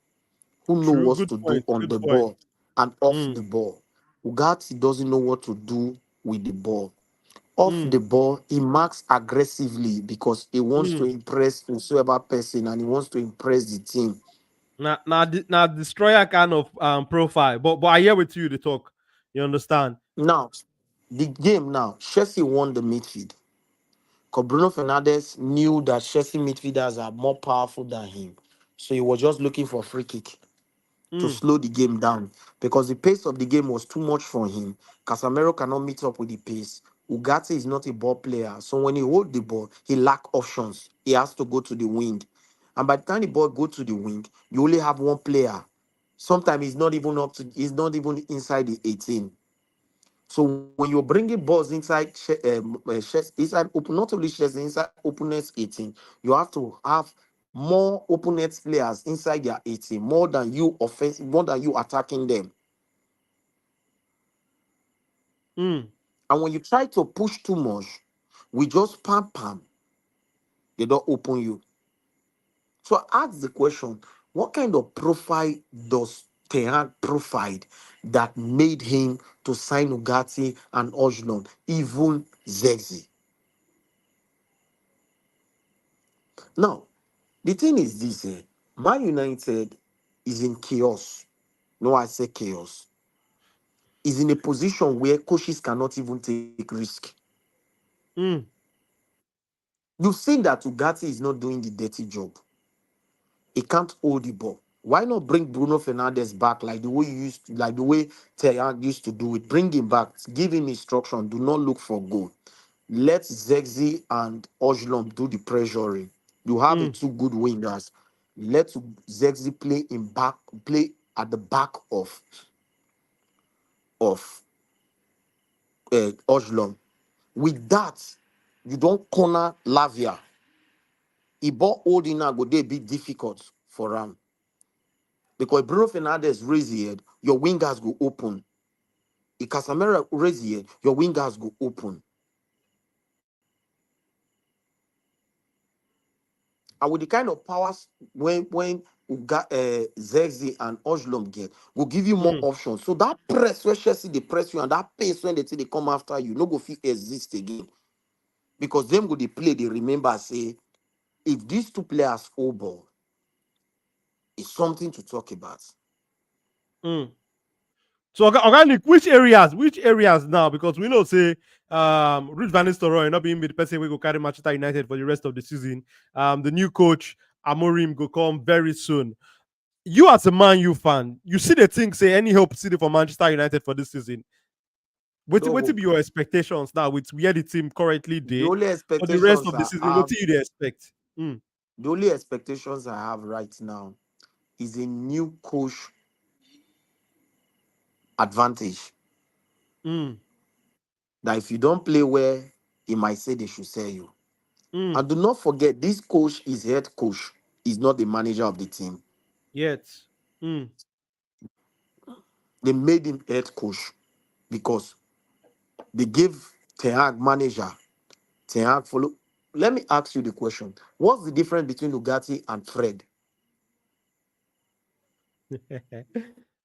who know true. what Good to do point. on Good the point. ball and off Mm, the ball. Ugarte doesn't know what to do with the ball. Off mm, the ball, he marks aggressively because he wants to mm. impress whosoever person and he wants to impress the team. Now destroyer kind of profile. But I hear with you the talk. You understand? Now, the game now, Chelsea won the midfield. Because Bruno Fernandes knew that Chelsea midfielders are more powerful than him. So he was just looking for a free kick to Mm, slow the game down because the pace of the game was too much for him. Casemiro cannot meet up with the pace. Ugarte is not a ball player, so when he hold the ball, he lack options. He has to go to the wing, and by the time the ball go to the wing, you only have one player. Sometimes he's not even up to. He's not even inside the 18. So when you're bringing balls inside, inside open, not only shares inside opponents 18, you have to have more opponents players inside their 18, more than you attacking them. mm, And when you try to push too much, we just pam, they don't open you. So I ask the question: what kind of profile does Tehran provide that made him to sign Ugati and Hojlund, even Zexi? Now, the thing is this: Man United is in chaos. No, I say chaos. Is in a position where coaches cannot even take risk. mm, You've seen that Ugati is not doing the dirty job. He can't hold the ball. Why not bring Bruno Fernandes back like the way you used to, like the way Tayag used to do it? Bring him back, give him instruction. Do not look for goal. Let Zexi and Ojlom do the pressuring. You have a mm, two good wingers. Let Zexi play at the back of Ojlom. With that, you don't corner Lavia. He ball holding now go dey be difficult for him. Because Bruno Fernandes raise the head, your wingers go open. If Casemiro raise the head, your wingers go open. And with the kind of powers when Zexi and Ojlom get, will give you more mm, options. So that press where Chelsea they press you and that pace when they say they come after you, no go fit exist again. Because them go they play, they remember say if these two players hold ball, it's something to talk about. mm. So organic, which areas now? Because we know say Ruud van Nistelrooy not being the person we go carry Manchester United for the rest of the season. The new coach Amorim go come very soon. You as a Man U fan, you see the thing say any hope city for Manchester United for this season. No What be hope. your expectations now with where the team currently The day only for the rest expectations of the I season? What have, do you expect? Mm, the only expectations I have right now is a new coach advantage. mm, That if you don't play well, he might say they should sell you. mm, And do not forget, this coach is head coach. He's not the manager of the team. yet. Mm, They made him head coach because they gave Ten Hag manager. Ten Hag follow. Let me ask you the question: what's the difference between Ugati and Fred?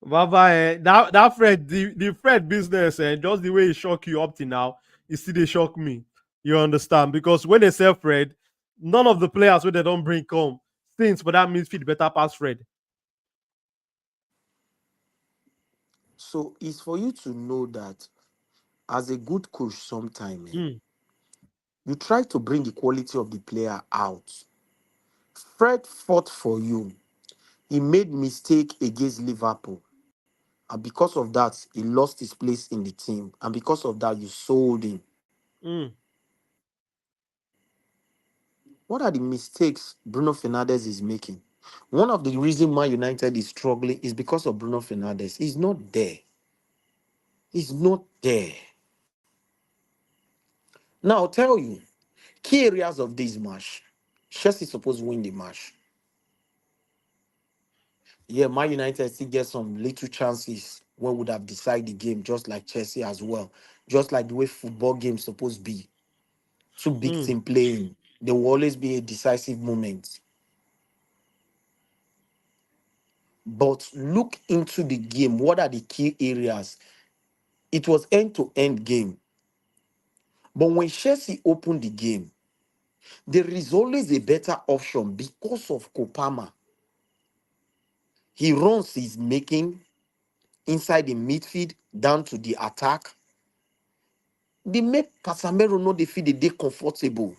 Baba, that Fred, the Fred business, and just the way he shock you up to now, it still they shock me. You understand? Because when they sell Fred, none of the players where they don't bring come things for that midfield better pass Fred. So it's for you to know that as a good coach, sometime Mm, you try to bring the quality of the player out. Fred fought for you. He made mistake against Liverpool. And because of that, he lost his place in the team. And because of that, you sold him. mm, What are the mistakes Bruno Fernandes is making? One of the reasons Man United is struggling is because of Bruno Fernandes. He's not there. He's not there. Now, I'll tell you, key areas of this match. Chelsea is supposed to win the match. Yeah, Man United still get some little chances when would have decided the game, just like Chelsea as well. Just like the way football games supposed to be. Two big mm, team playing. There will always be a decisive moment. But look into the game. What are the key areas? It was end-to-end game. But when Chelsea opened the game, there is always a better option because of Kopama. He runs his making inside the midfield down to the attack. They make Casemiro know they feel the day comfortable.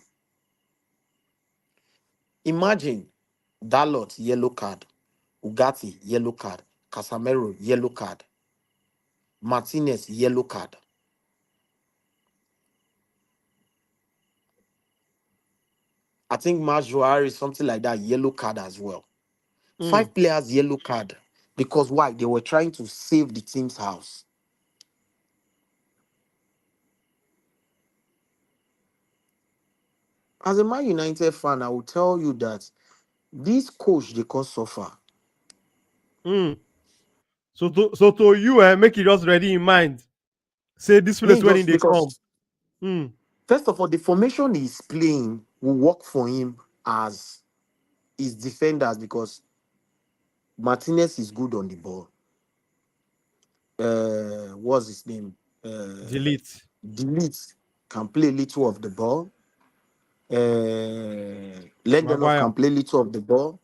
Imagine Dalot, yellow card. Ugati, yellow card. Casemiro, yellow card. Martinez, yellow card. I think Majuari is something like that, yellow card as well. mm. 5 players, yellow card. Because why? They were trying to save the team's house. As a Man United fan, I will tell you that this coach they call suffer. Mm. So to you, make it just ready in mind. Say this place Me when just they come. because Mm, first of all, the formation he's playing will work for him as his defenders because Martinez is good on the ball. What's his name? Uh, delete. Delete can play little of the ball. Lindelof Maguire. can play little of the ball.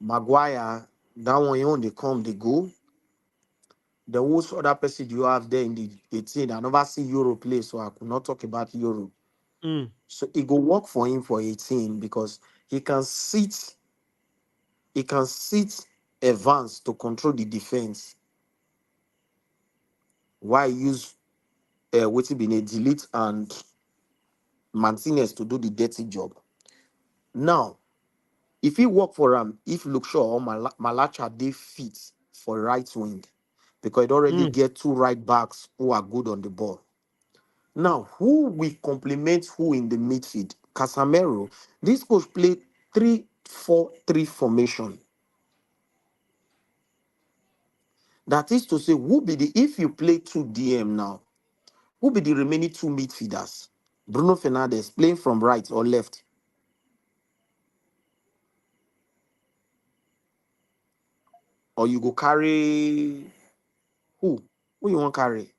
Maguire, that one you they come, they go. The whole other person you have there in the 18, I never see Euro play, so I could not talk about Euro. Mm, So it go work for him for 18 because he can sit advance to control the defense. Why use waiting being a delete and Martinez to do the dirty job. Now, if he work for him, if look sure or Malacha they fit for right wing because it already mm, get two right backs who are good on the ball. Now, who will complement who in the midfield? Casemiro. This coach played 3-4-3 formation. That is to say, who be the if you play two DM now, who be the remaining two midfielders? Bruno Fernandes playing from right or left, or you go carry who? Who you want carry?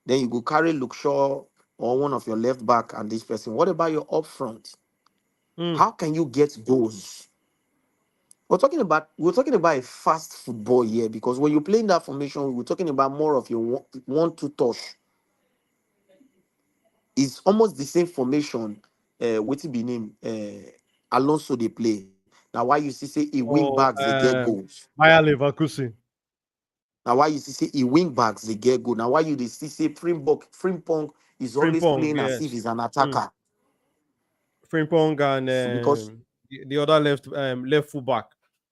Then you go carry Luke Shaw or one of your left back and this person. What about your up front? mm. How can you get goals? We're talking about a fast football here because when you're playing that formation, we're talking about more of your one-two touch. It's almost the same formation. What's it be name? Alonso they play. Now why you see say he wing Or backs they get goals. Bayer Leverkusen. Now why you see say he wing backs they get goal. Now why you they see say Frimpong is always Frimpong, playing as if yes. he's an Mm. attacker. Frimpong and So because the other left fullback.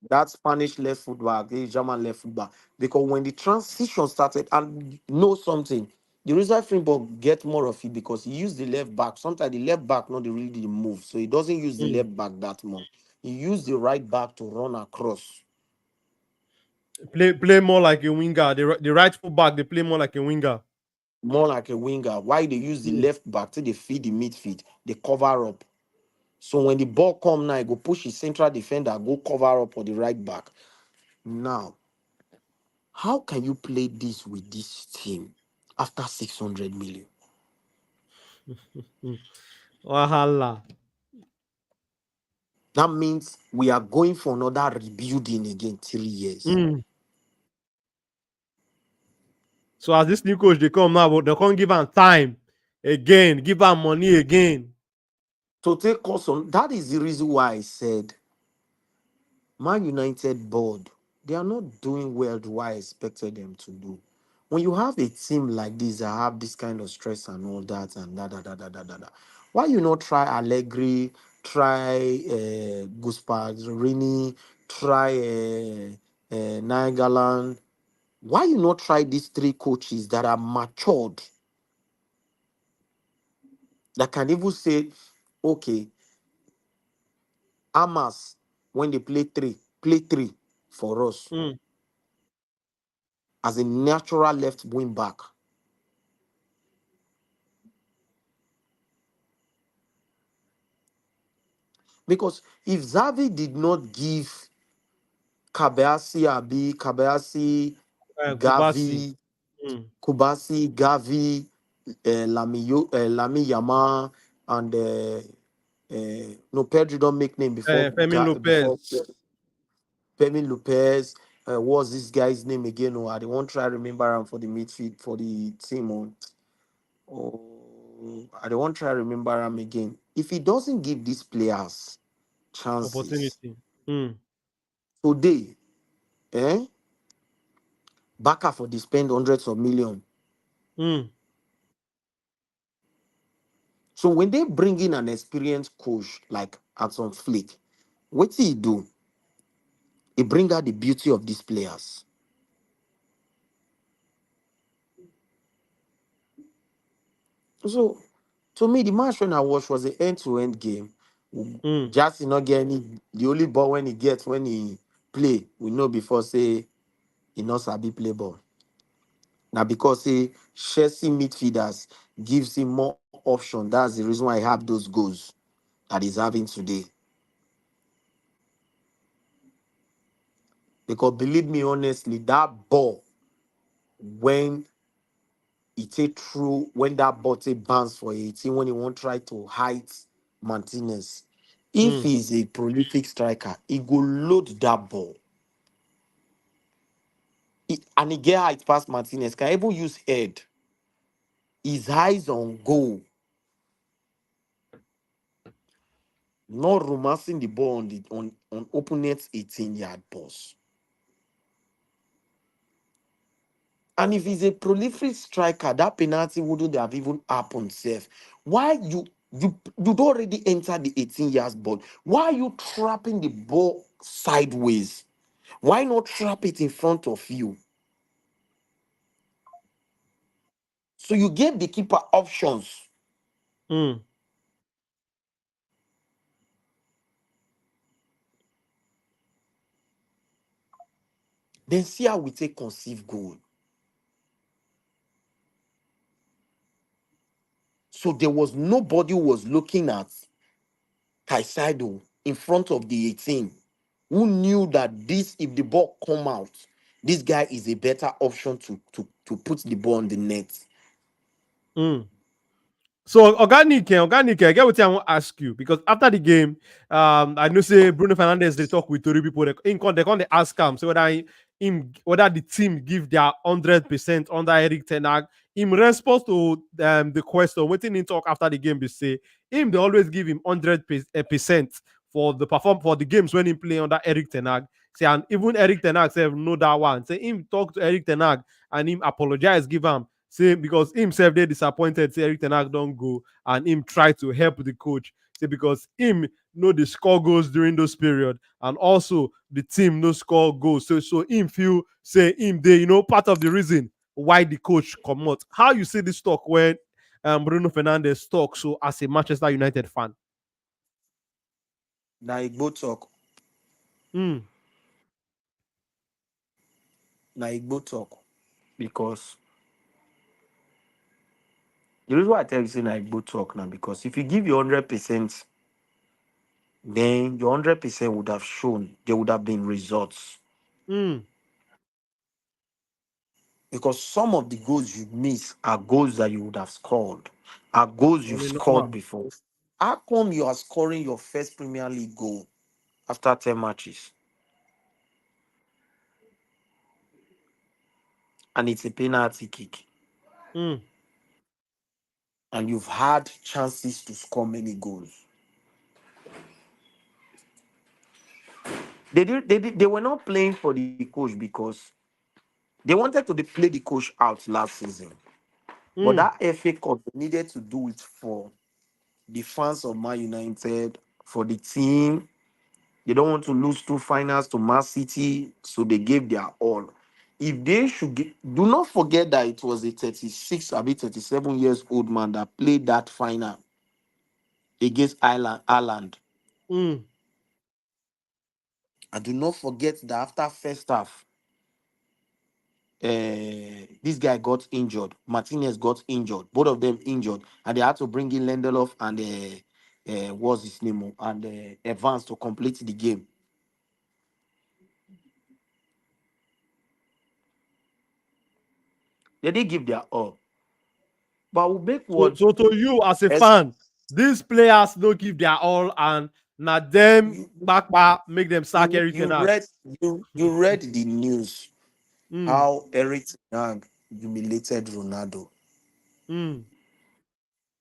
that Spanish left footback, the German left footback. Because when the transition started, and you know something, the reason Frimpong get more of it because he used the left back. Sometimes the left back not the really move, so he doesn't use the Mm. left back that much. He used the right back to run across, Play more like a winger. The right fullback they play more like a winger. more like a winger. Why they use the Mm, left back till they feed the midfield, they cover up. So when the ball come now, he go push his central defender, go cover up for the right back. Now How can you play this with this team after 600 million? Mm. Wahala. That means we are going for another rebuilding again 3 years. Mm. So as this new coach they come now, but they can't give him time again, give him money again. To take us on, that is the reason why I said Man United board, they are not doing well the way I expected them to do. When you have a team like this that have this kind of stress and all that and da, why you not try Allegri, try Gasparini, try Nainggolan? Why you not try these three coaches that are matured, that can even say, okay, Amas, when they play three for us Mm. as a natural left wing back. Because if Xavi did not give Kabeasi, Kubasi. Gavi, Mm. Kubasi, Gavi, Lami Yama, and no Pedro don't make name before Femi before Lopez. Femi Lopez. What's this guy's name again? Oh, I don't want to try remember him for the midfield for the team. I don't want to try remember him again. If he doesn't give these players chances Opportunity. Mm. today, eh? Baka for the spend hundreds of millions. Mm. So when they bring in an experienced coach like Anton Flick, what he do? He bring out the beauty of these players. So to me, the match when I watched was an end-to-end game. Mm. Just not get any the only ball when he gets when he play, we know before say he not sabi play ball. Now because say Chelsea midfielders gives him more option. That's the reason why he have those goals that he's having today. Because believe me honestly, that ball when he take through when that ball take bounce for 18 when he won't try to hide Martinez. If Mm. he's a prolific striker, he go load that ball. And he get height past Martinez. Can even use head. His eyes on goal, not romancing the ball on the on opponent's 18-yard box. And if he's a prolific striker, that penalty wouldn't have even happened, safe. Why you'd already entered the 18 yards ball? Why are you trapping the ball sideways? Why not trap it in front of you? So you give the keeper options. Mm. Then see how we take conceive goal. So there was nobody who was looking at Caicedo in front of the 18 who knew that this, if the ball come out, this guy is a better option to put the ball on the net. Mm. So organic, I get what I want to ask you because after the game, I know say Bruno Fernandes they talk with Tory people. They ask him so whether the team give their 100% under Eric Ten Hag. In response to the question, waiting in talk after the game, they say him they always give him 100% for the perform for the games when he play under Eric Ten Hag. Say and even Eric Ten Hag say know that one. Say him talk to Eric Ten Hag and him apologize, give him say because himself they disappointed say Eric Ten Hag don't go and him try to help the coach say because him know the score goals during those period and also the team no score goals so him feel say him they part of the reason why the coach come out. How you see this talk when Bruno Fernandes talk so as a Manchester United fan? Now Igbo talk. Mm. Now Igbo talk. Because the reason why I tell you say now Igbo talk now, because if you give your 100%, then your 100% would have shown there would have been results. Mm. because some of the goals you miss are goals that you would have scored, are goals you've Only scored normal. before. How come you are scoring your first Premier League goal after 10 matches and it's a penalty kick Mm. and you've had chances to score many goals? They were not playing for the coach because they wanted to play the coach out last season. But Mm. that FA Cup they needed to do it for the fans of Man United, for the team. They don't want to lose two finals to Man City, so they gave their all. If they should do not forget that it was a 36, I mean 37 years old man that played that final against Ireland. Mm. And do not forget that after first half, this guy got injured. Martinez got injured. Both of them injured, and they had to bring in Lindelof and what's his name, and Evans to complete the game. They did give their all. But I will make So, what so to you as a as fan, these players don't give their all, and now them you back make them sack you Eric you Ten Hag. read you read the news Mm. how Eric Ten Hag humiliated Ronaldo. Mm.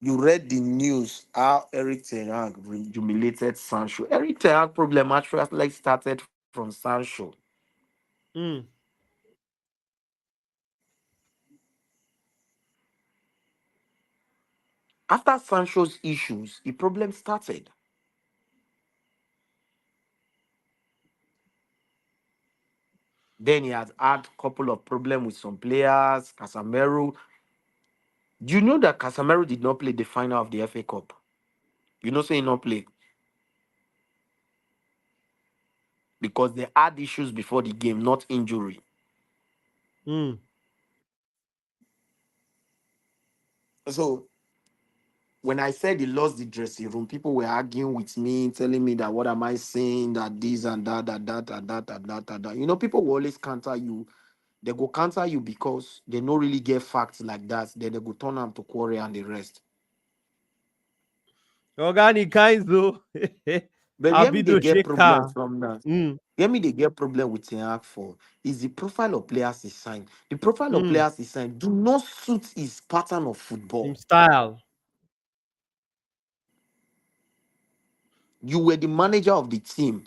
You read the news how Eric Ten Hag humiliated Sancho. Eric Ten Hag problem actually like started from Sancho. Mm. After Sancho's issues, the problem started. Then he has had a couple of problems with some players. Casemiro. Do you know that Casemiro did not play the final of the FA Cup? You know, say he not play because they had issues before the game, not injury. Mm. So when I said he lost the dressing room, people were arguing with me, telling me that what am I saying, that this and that and that. You know, people will always counter you. They go counter you because they don't really get facts like that. Then they go turn them to quarry and the rest. Organic kinds though. But hear me, they Abido get problem Sheka. from that. Mm. Hear me, they get problem with Ten Hag for is the profile of players he signed. The profile of Mm. players he signed do not suit his pattern of Him football. style. You were the manager of the team.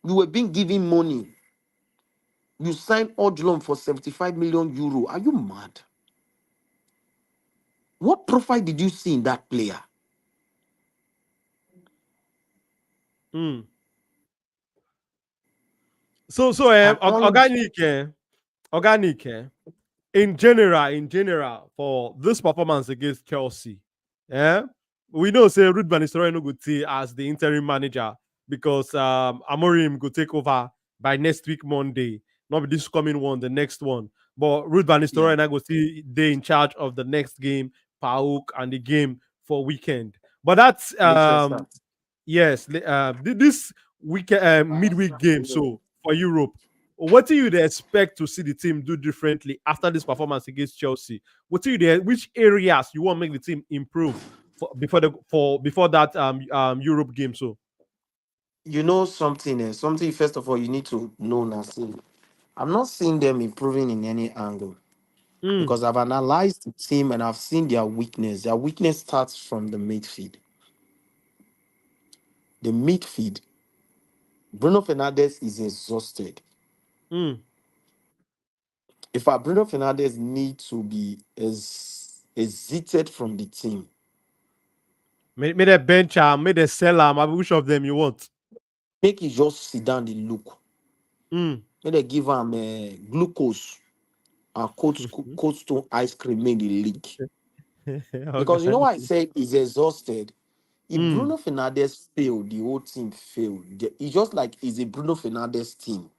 You were being given money. You signed Hojlund for 75 million euro. Are you mad? What profile did you see in that player? Mm. So And all organic in general for this performance against Chelsea. Yeah, we know say Ruud van Nistelrooy no go take as the interim manager because Amorim go take over by next week Monday, not be this coming one, the next one. But Ruud van Nistelrooy yeah, and I go see they in charge of the next game, Pauk, and the game for weekend. But that's Leicester. yes, this week midweek game. So for Europe, what do you expect to see the team do differently after this performance against Chelsea? What do you which areas you want to make the team improve before that Europe game? So You know something, something first of all you need to know now. See, I'm not seeing them improving in any angle mm, because I've analyzed the team and I've seen their weakness. Their weakness starts from the midfield. The midfield, Bruno Fernandes is exhausted. mm. In fact, Bruno Fernandes needs to be exited from the team. Made a bench made a seller. Which of them you want? Make it just sit down and look. Mm. Make they give him glucose and cold stone ice cream in the league. Because you know why I Organic. say he's exhausted. If Mm, Bruno Fernandes failed, the whole team failed. It's just like it's a Bruno Fernandes team.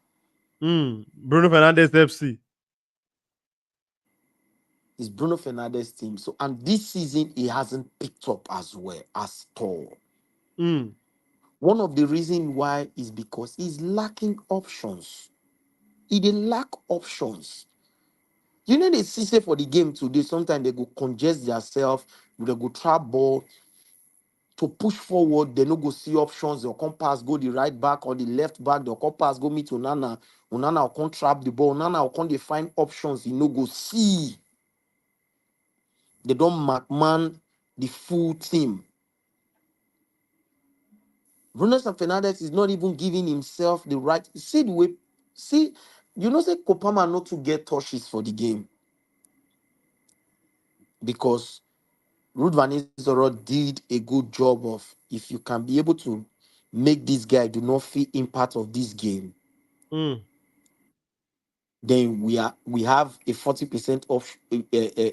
mm. Bruno Fernandes FC. It's Bruno Fernandes team. So and this season he hasn't picked up as well as all. Mm, One of the reasons why is because he's lacking options. They lack options. You know, they see say for the game today, sometimes they go congest themselves, they go trap ball to push forward, they no go see options, they'll come pass, go the right back or the left back, they'll come pass, go meet Onana. Onana will come trap the ball, Onana will come they find options, you no go see. They don't McMahon the full team. Bruno Fernandes is not even giving himself the right. See the way, see, you know, say Kopama not to get touches for the game because Ruud van Nistelrooy did a good job of if you can be able to make this guy do not feel impact of this game, Mm. then we have a 40% of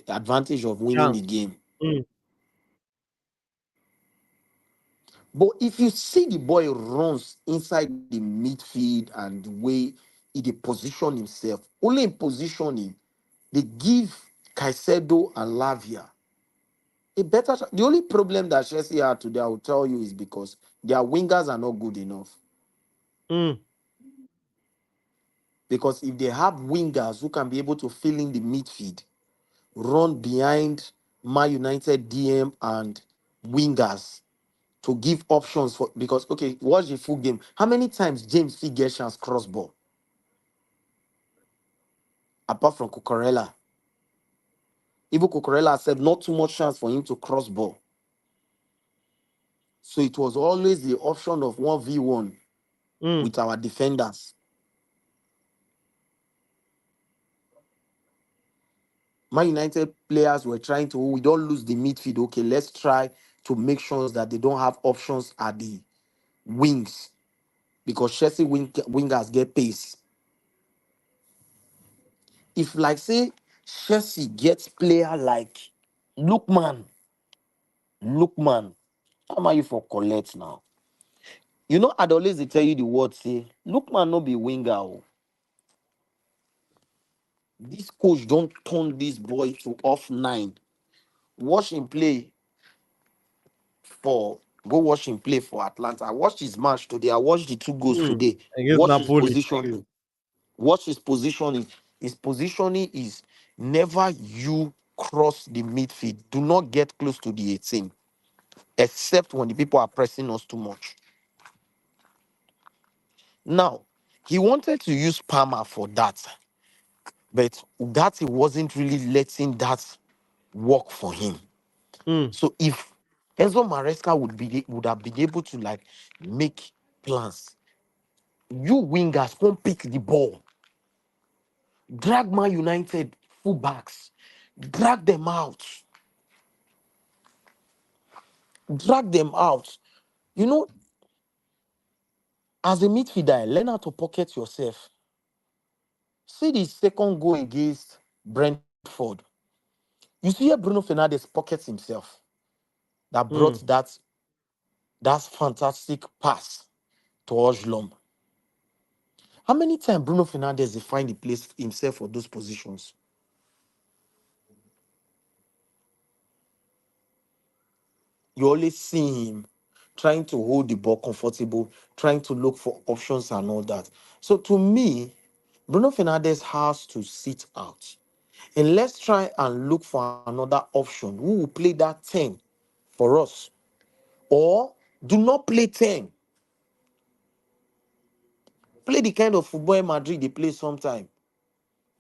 advantage of winning the Chance. game. Mm. But if you see the boy runs inside the midfield and the way he dey position himself, only in positioning, they give Caicedo and Lavia a better. The only problem that Chelsea had today, I will tell you, is because their wingers are not good enough. Mm. Because if they have wingers who can be able to fill in the midfield, run behind Man United DM and wingers to give options for, because okay, watch the full game. How many times James Fee get chance cross ball apart from Cucurella? Even Cucurella said not too much chance for him to cross ball. So it was always the option of 1v1 Mm. with our defenders. Man United players were trying to, we don't lose the midfield. Okay, let's try to make sure that they don't have options at the wings because Chelsea wingers get pace. If like say Chelsea gets player like Lookman, Lookman, how am I you for collect now? You know, I'd always dey tell you the word say, Lookman no be winger. Oh. This coach don't turn this boy to off nine. Watch him play for Go watch him play for Atlanta. I watched his match today. I watched the two goals Mm. today. Against Watch his Napoli. positioning. Watch his positioning. His positioning is never you cross the midfield. Do not get close to the 18, except when the people are pressing us too much. Now, he wanted to use Palmer for that, but that he wasn't really letting that work for him. Mm. So if Enzo Maresca would have been able to like make plans, you wingers won't pick the ball, drag Man United fullbacks, drag them out, drag them out. You know, as a midfielder, learn how to pocket yourself. See the second goal against Brentford. You see here Bruno Fernandes pockets himself that brought Mm. that fantastic pass to Hojlund. How many times Bruno Fernandes defined the place himself for those positions? You always see him trying to hold the ball comfortable, trying to look for options and all that. So to me, Bruno Fernandes has to sit out. And let's try and look for another option who will play that 10 for us. Or do not play 10. Play the kind of football Madrid they play sometime.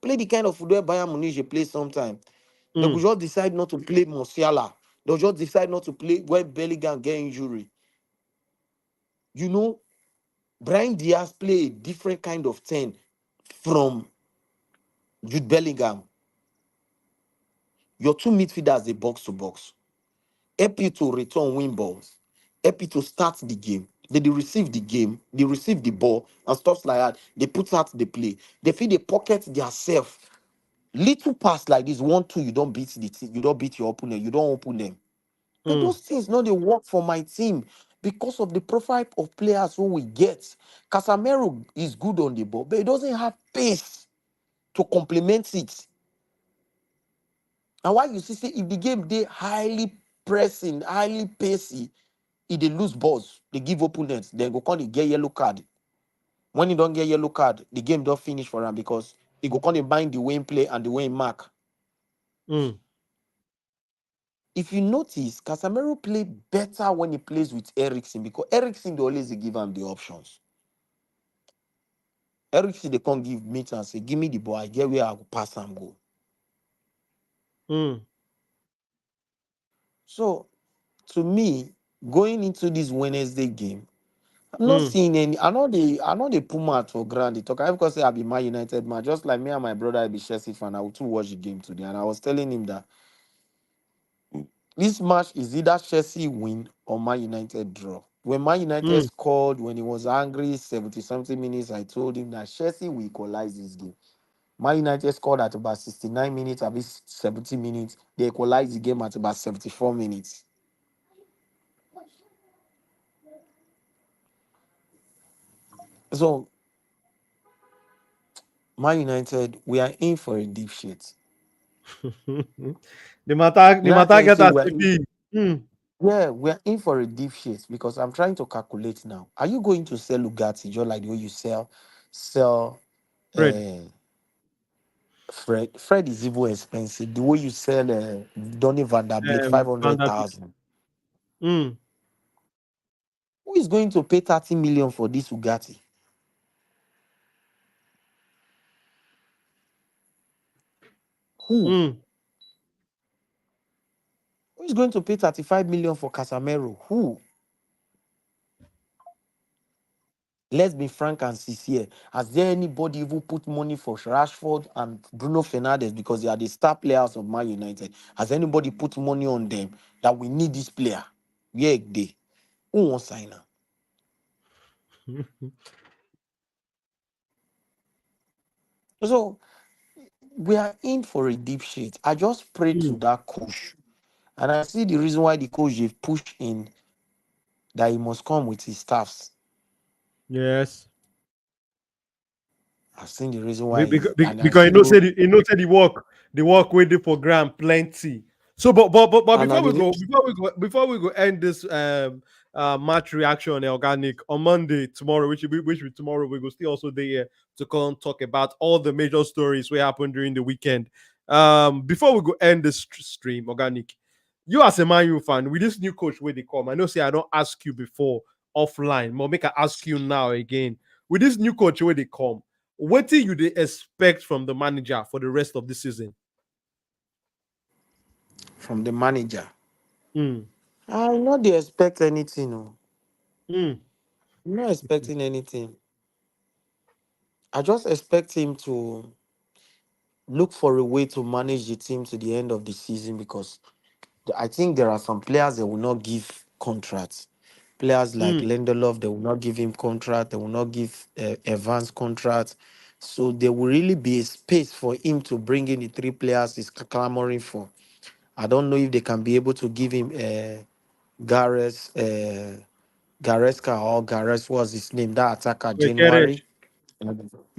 Play the kind of football Bayern Munich they play sometime. They could Mm. just decide not to play Musiala. They'll just decide not to play when Bellingham get injury. You know, Brian Diaz play a different kind of 10 from Jude Bellingham. Your two midfielders, they box to box. Help you to return win balls. Help you to start the game. They receive the game, they receive the ball, and stuff like that. They put out the play. They feel they pocket their self. Little pass like this, 1-2, you don't beat the team, you don't beat your opponent, you don't open them. But Mm. those things no they work for my team because of the profile of players who we get. Casemiro is good on the ball, but he doesn't have pace to complement it. And why you see, say if the game they highly pressing, highly pacey, if they lose balls, they give opponents, then go call they get yellow card. When he don't get yellow card, the game don't finish for him because he go come bind the way he play and the way he mark. Mm. If you notice, Casemiro play better when he plays with Eriksen because Eriksen they always give him the options. Eriksen they can't give me and say, give me the ball, I get where I will pass and go. Mm. So to me, going into this Wednesday game, I'm not Mm. seeing any. I know they put mouth for ground. They talk. I because say I be Man United man. Just like me and my brother, I be Chelsea fan. I will too watch the game today, and I was telling him that this match is either Chelsea win or Man United draw. When Man United Mm. scored, when he was angry, 70 something minutes, I told him that Chelsea will equalize this game. Man United scored at about 69 minutes, at least 70 minutes. They equalized the game at about 74 minutes. So Man United, we are in for a deep shit. The You know, I matter tell you, get say as we're it in, be. Mm. yeah, we're in for a deep shit because I'm trying to calculate now. Are you going to sell Lugatti just like the way you sell Fred. uh Fred? Fred is even expensive. The way you sell Donny van der Beek Van der Beek. 500,000. Mm. Who is going to pay 30 million for this Bugatti? Who? Mm. Who is going to pay 35 million for Casemiro? Who? Let's be frank and sincere. Has there anybody even put money for Rashford and Bruno Fernandes because they are the star players of Man United? Has anybody put money on them that we need this player? Yeah, they. Who won't sign him? So we are in for a deep shit. I just pray to Mm. that coach. And I see the reason why the coach they've pushed in that he must come with his staffs. Yes. I've seen the reason why and I Because see the you know say the work waiting for Graham plenty. So but and I believe before we go end this match reaction organic on Monday tomorrow, which will be tomorrow, we go still also there here to come talk about all the major stories what happened during the weekend. Before we go end this stream organic, you as a Man U fan with this new coach where they come, I know say I don't ask you before offline, but make I ask you now again with this new coach where they come. What do you expect from the manager for the rest of the season? from the manager. Mm. I not they expect anything. No. Mm. I'm not expecting anything. I just expect him to look for a way to manage the team to the end of the season because I think there are some players that will not give contracts. Players like Mm. Lindelof, they will not give him contract. They will not give Evans contract. So there will really be a space for him to bring in the three players he's clamoring for. I don't know if they can be able to give him Gareth, Gareska or Gareth was his name, that attacker We get it. January.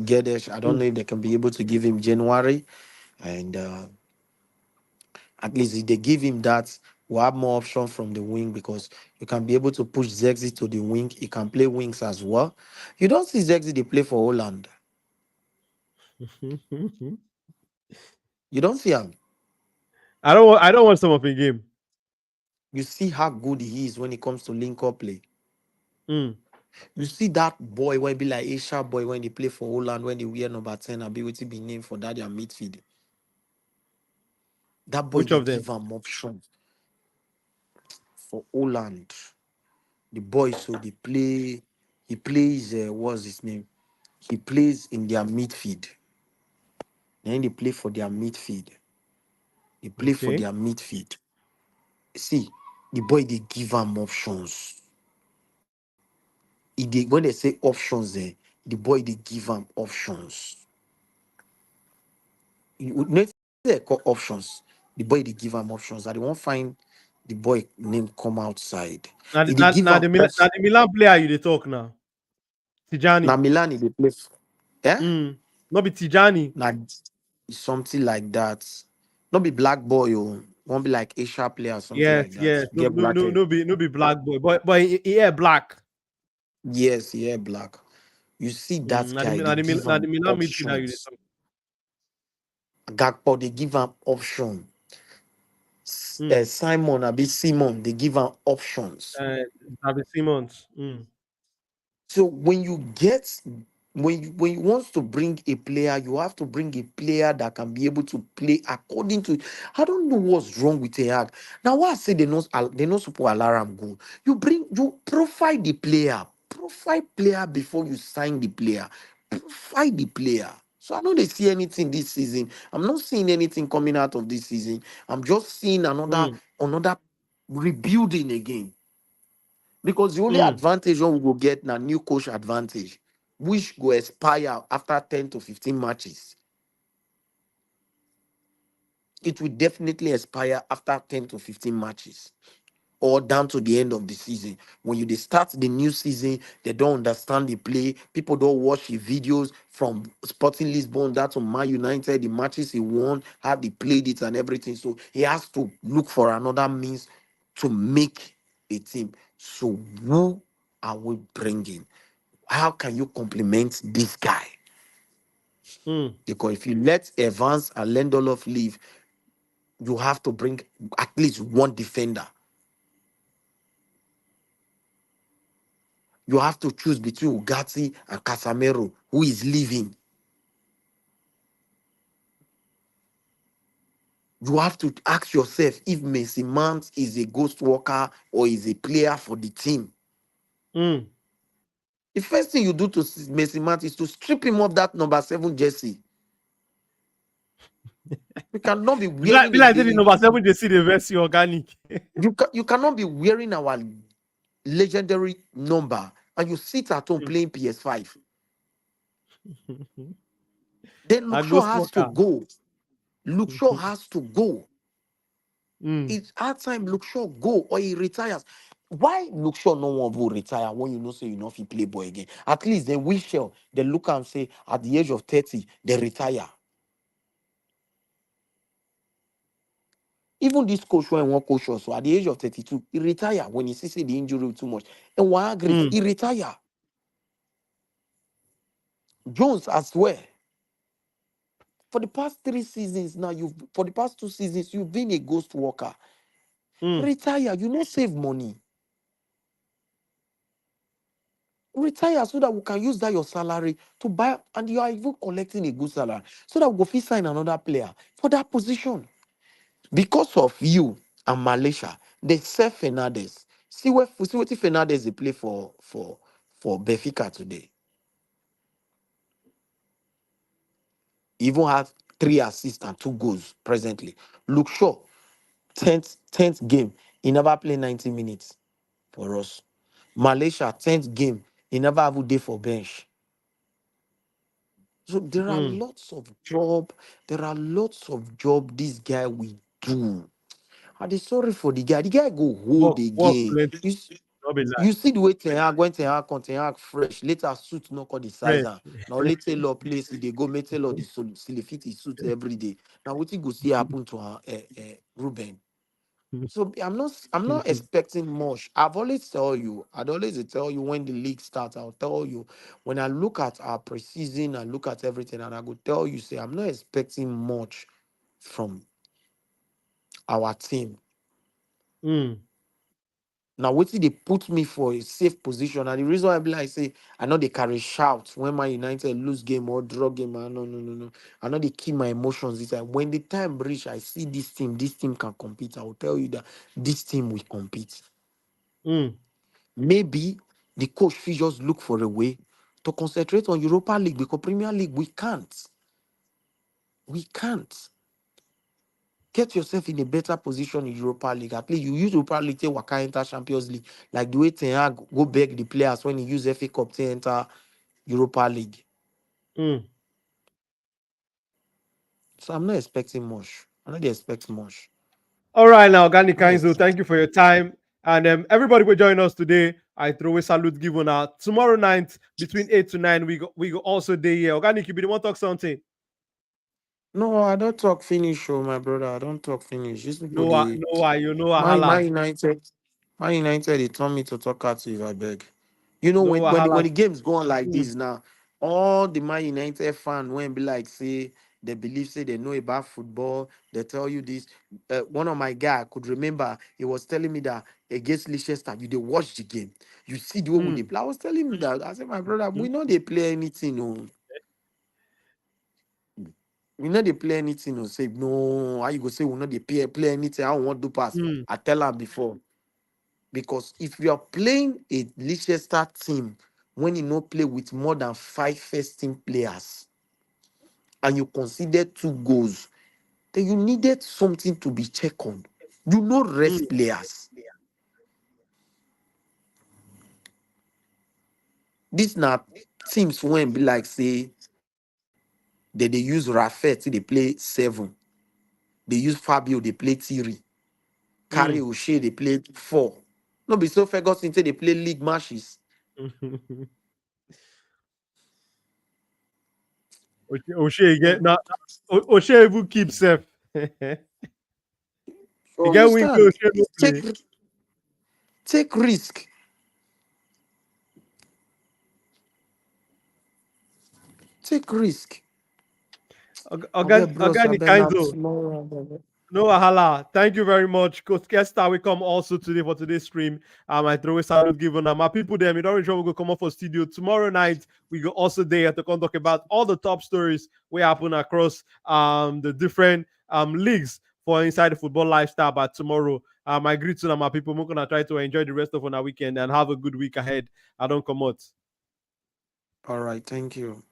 Gedesh, I don't Mm. know if they can be able to give him January. And at least if they give him that, we'll have more option from the wing because you can be able to push Zexi to the wing. He can play wings as well. You don't see Zexi they play for Holland. You don't see him. I don't want some of the game. You see how good he is when it comes to link up play. Mm. You see that boy when be like Asia boy when they play for Holland when they wear number 10 and be able to be named for that their midfield. That boy Which they of them? give him option for Holland. The boy so they play. He plays. What's his name? He plays in their midfield. Then they play for their midfield. They play for Okay. their midfield. See, the boy they give him options. When they say options, the boy they give him options. You would not say call options. The boy they give him options. I won't find the boy name come outside. If they give him Now options, the Milan player you they talk now. now Tijani. Milan they play. Eh? Mm. Not be Tijani. Like something like that. Not be black boy, oh. Won't be like Asia player or something Yes, like that. yes. Get black hair. No be black boy. But he black. Yes, yeah, black. You see that Na the guy, na they the give na him the Milan midfielder you dey options. talk. Gakpo, they give him option. Mm. Simon, Abi Simon, they give him options. Uh, David Simons. So when you want to bring a player, you have to bring a player that can be able to play according to. I don't know what's wrong with Tehag. Now, why I say they not support alarm go. You profile the player, profile player before you sign the player, profile the player. So I don't see anything this season. I'm not seeing anything coming out of this season. I'm just seeing Mm. another rebuilding again. Because the only Mm. advantage one we will get na new coach advantage, which go expire after 10 to 15 matches. It will definitely expire after 10 to 15 matches or down to the end of the season. When they start the new season, they don't understand the play. People don't watch the videos from Sporting Lisbon, that's on Man United, the matches he won, how they played it and everything. So he has to look for another means to make a team. So who are we bringing? How can you complement this guy? Mm. Because if you let Evans and Lindelof leave, you have to bring at least one defender. You have to choose between Ugarte and Casemiro, who is leaving. You have to ask yourself if Messi Mount is a ghost worker or is a player for the team. Mm. The first thing you do to Messi Mount is to strip him of that number 7 jersey. You cannot be wearing Be like say the number 7 they see the verse organic. you cannot be wearing our legendary number and you sit at home playing PS5. Then A Luke Shaw ghost has to worker. go. Luke Shaw has to go. Mm. It's hard time Luke Shaw go or he retires. Why Luke Shaw no one will retire when you know say you know if he play boy again? At least they will shell. They look and say at the age of 30, they retire. Even this coach when one coach also at the age of 32, he retire when he see the injury too much. And one agree, Mm. he retire. Jones as well. For the past 3 seasons now, for the past 2 seasons, you've been a ghost worker. Mm. Retire, you not save money. Retire so that we can use that your salary to buy, and you are even collecting a good salary so that we go fit sign another player for that position. Because of you and Malaysia, they sell Fernandes. See what Fernandes they play for Benfica today. He even have 3 assists and 2 goals presently. Look sure, 10th game, he never play 90 minutes for us. Malaysia, 10th game, he never have a day for bench. So there are Mm. lots of job. There are lots of job this guy will do. I dey sorry for the guy. The guy go hold Work again. plenty. No be lie. You see the way Ten Hag when Ten Hag fresh. Later suit no call the size. Fresh. Now later Taylor place they go make Taylor the still fit his suit every day. Now what you go see happen to Ruben. So I'm not expecting much. I'd always tell you when the league starts, I'll tell you when I look at our preseason, I look at everything, and I go tell you, say I'm not expecting much from our team. Mm. Now, what they put me for a safe position, and the reason why I be like say I know they carry shout when my United lose game or draw game. No. I know they keep my emotions. It's like when the time reach, I see this team can compete. I will tell you that this team will compete. Mm. Maybe the coach should just look for a way to concentrate on Europa League because Premier League we can't. We can't. Get yourself in a better position in Europa League. At least you use Europa League to waka enter Champions League. Like the way Ten Hag go beg the players when he use FA Cup to enter Europa League. Mm. So I'm not expecting much. I'm not expecting much. All right, now, Gani I'm not Kainzo, thank you for your time. And everybody will join us today. I throw a salute given out. Tomorrow night, between 8 to 9, we go also day here. Organic, you be the one talk something. No, I don't talk finish, oh my brother. I don't talk finish. These people No, why, you know, my Haaland. United, my United, they told me to talk at you if I beg. You know, No when wahala. the game's going like Mm, this now, all the Man United fan when be like say they believe say they know about football, they tell you this. One of my guy I could remember he was telling me that against Leicester, you they watch the game, you see the way we they mm, play. I was telling him that I said, my brother, mm, we know they play anything, no. We know they play anything, no. Say no, how you go say we know they play anything? I don't want to pass. mm, I tell her before. Because if you are playing a Leicester team when you no play with more than 5 first team players and you consider 2 goals, then you needed something to be checked on. You know mm, rest players. This now teams when be like say that they use Rafael till they play 7. They use Fabio, they play 3. Carry mm. O'Shea, they play 4. No be so Ferguson say they play league matches. O'Shea get So, now. O'Shea even keep safe. you You get win understand? O'Shea no Take play. take risk. Take risk. Okay, bros, I Organic been kinds up of. tomorrow. No wahala. Thank you very much. Coach Kesta, we come also today for today's stream. I throw a salute given. My people there, we don't really sure we go come up for studio tomorrow night. We go also there to come talk about all the top stories we happen across the different leagues for inside the football lifestyle. But tomorrow, I greet to my people. We're gonna try to enjoy the rest of our weekend and have a good week ahead. I don't come out. All right, thank you.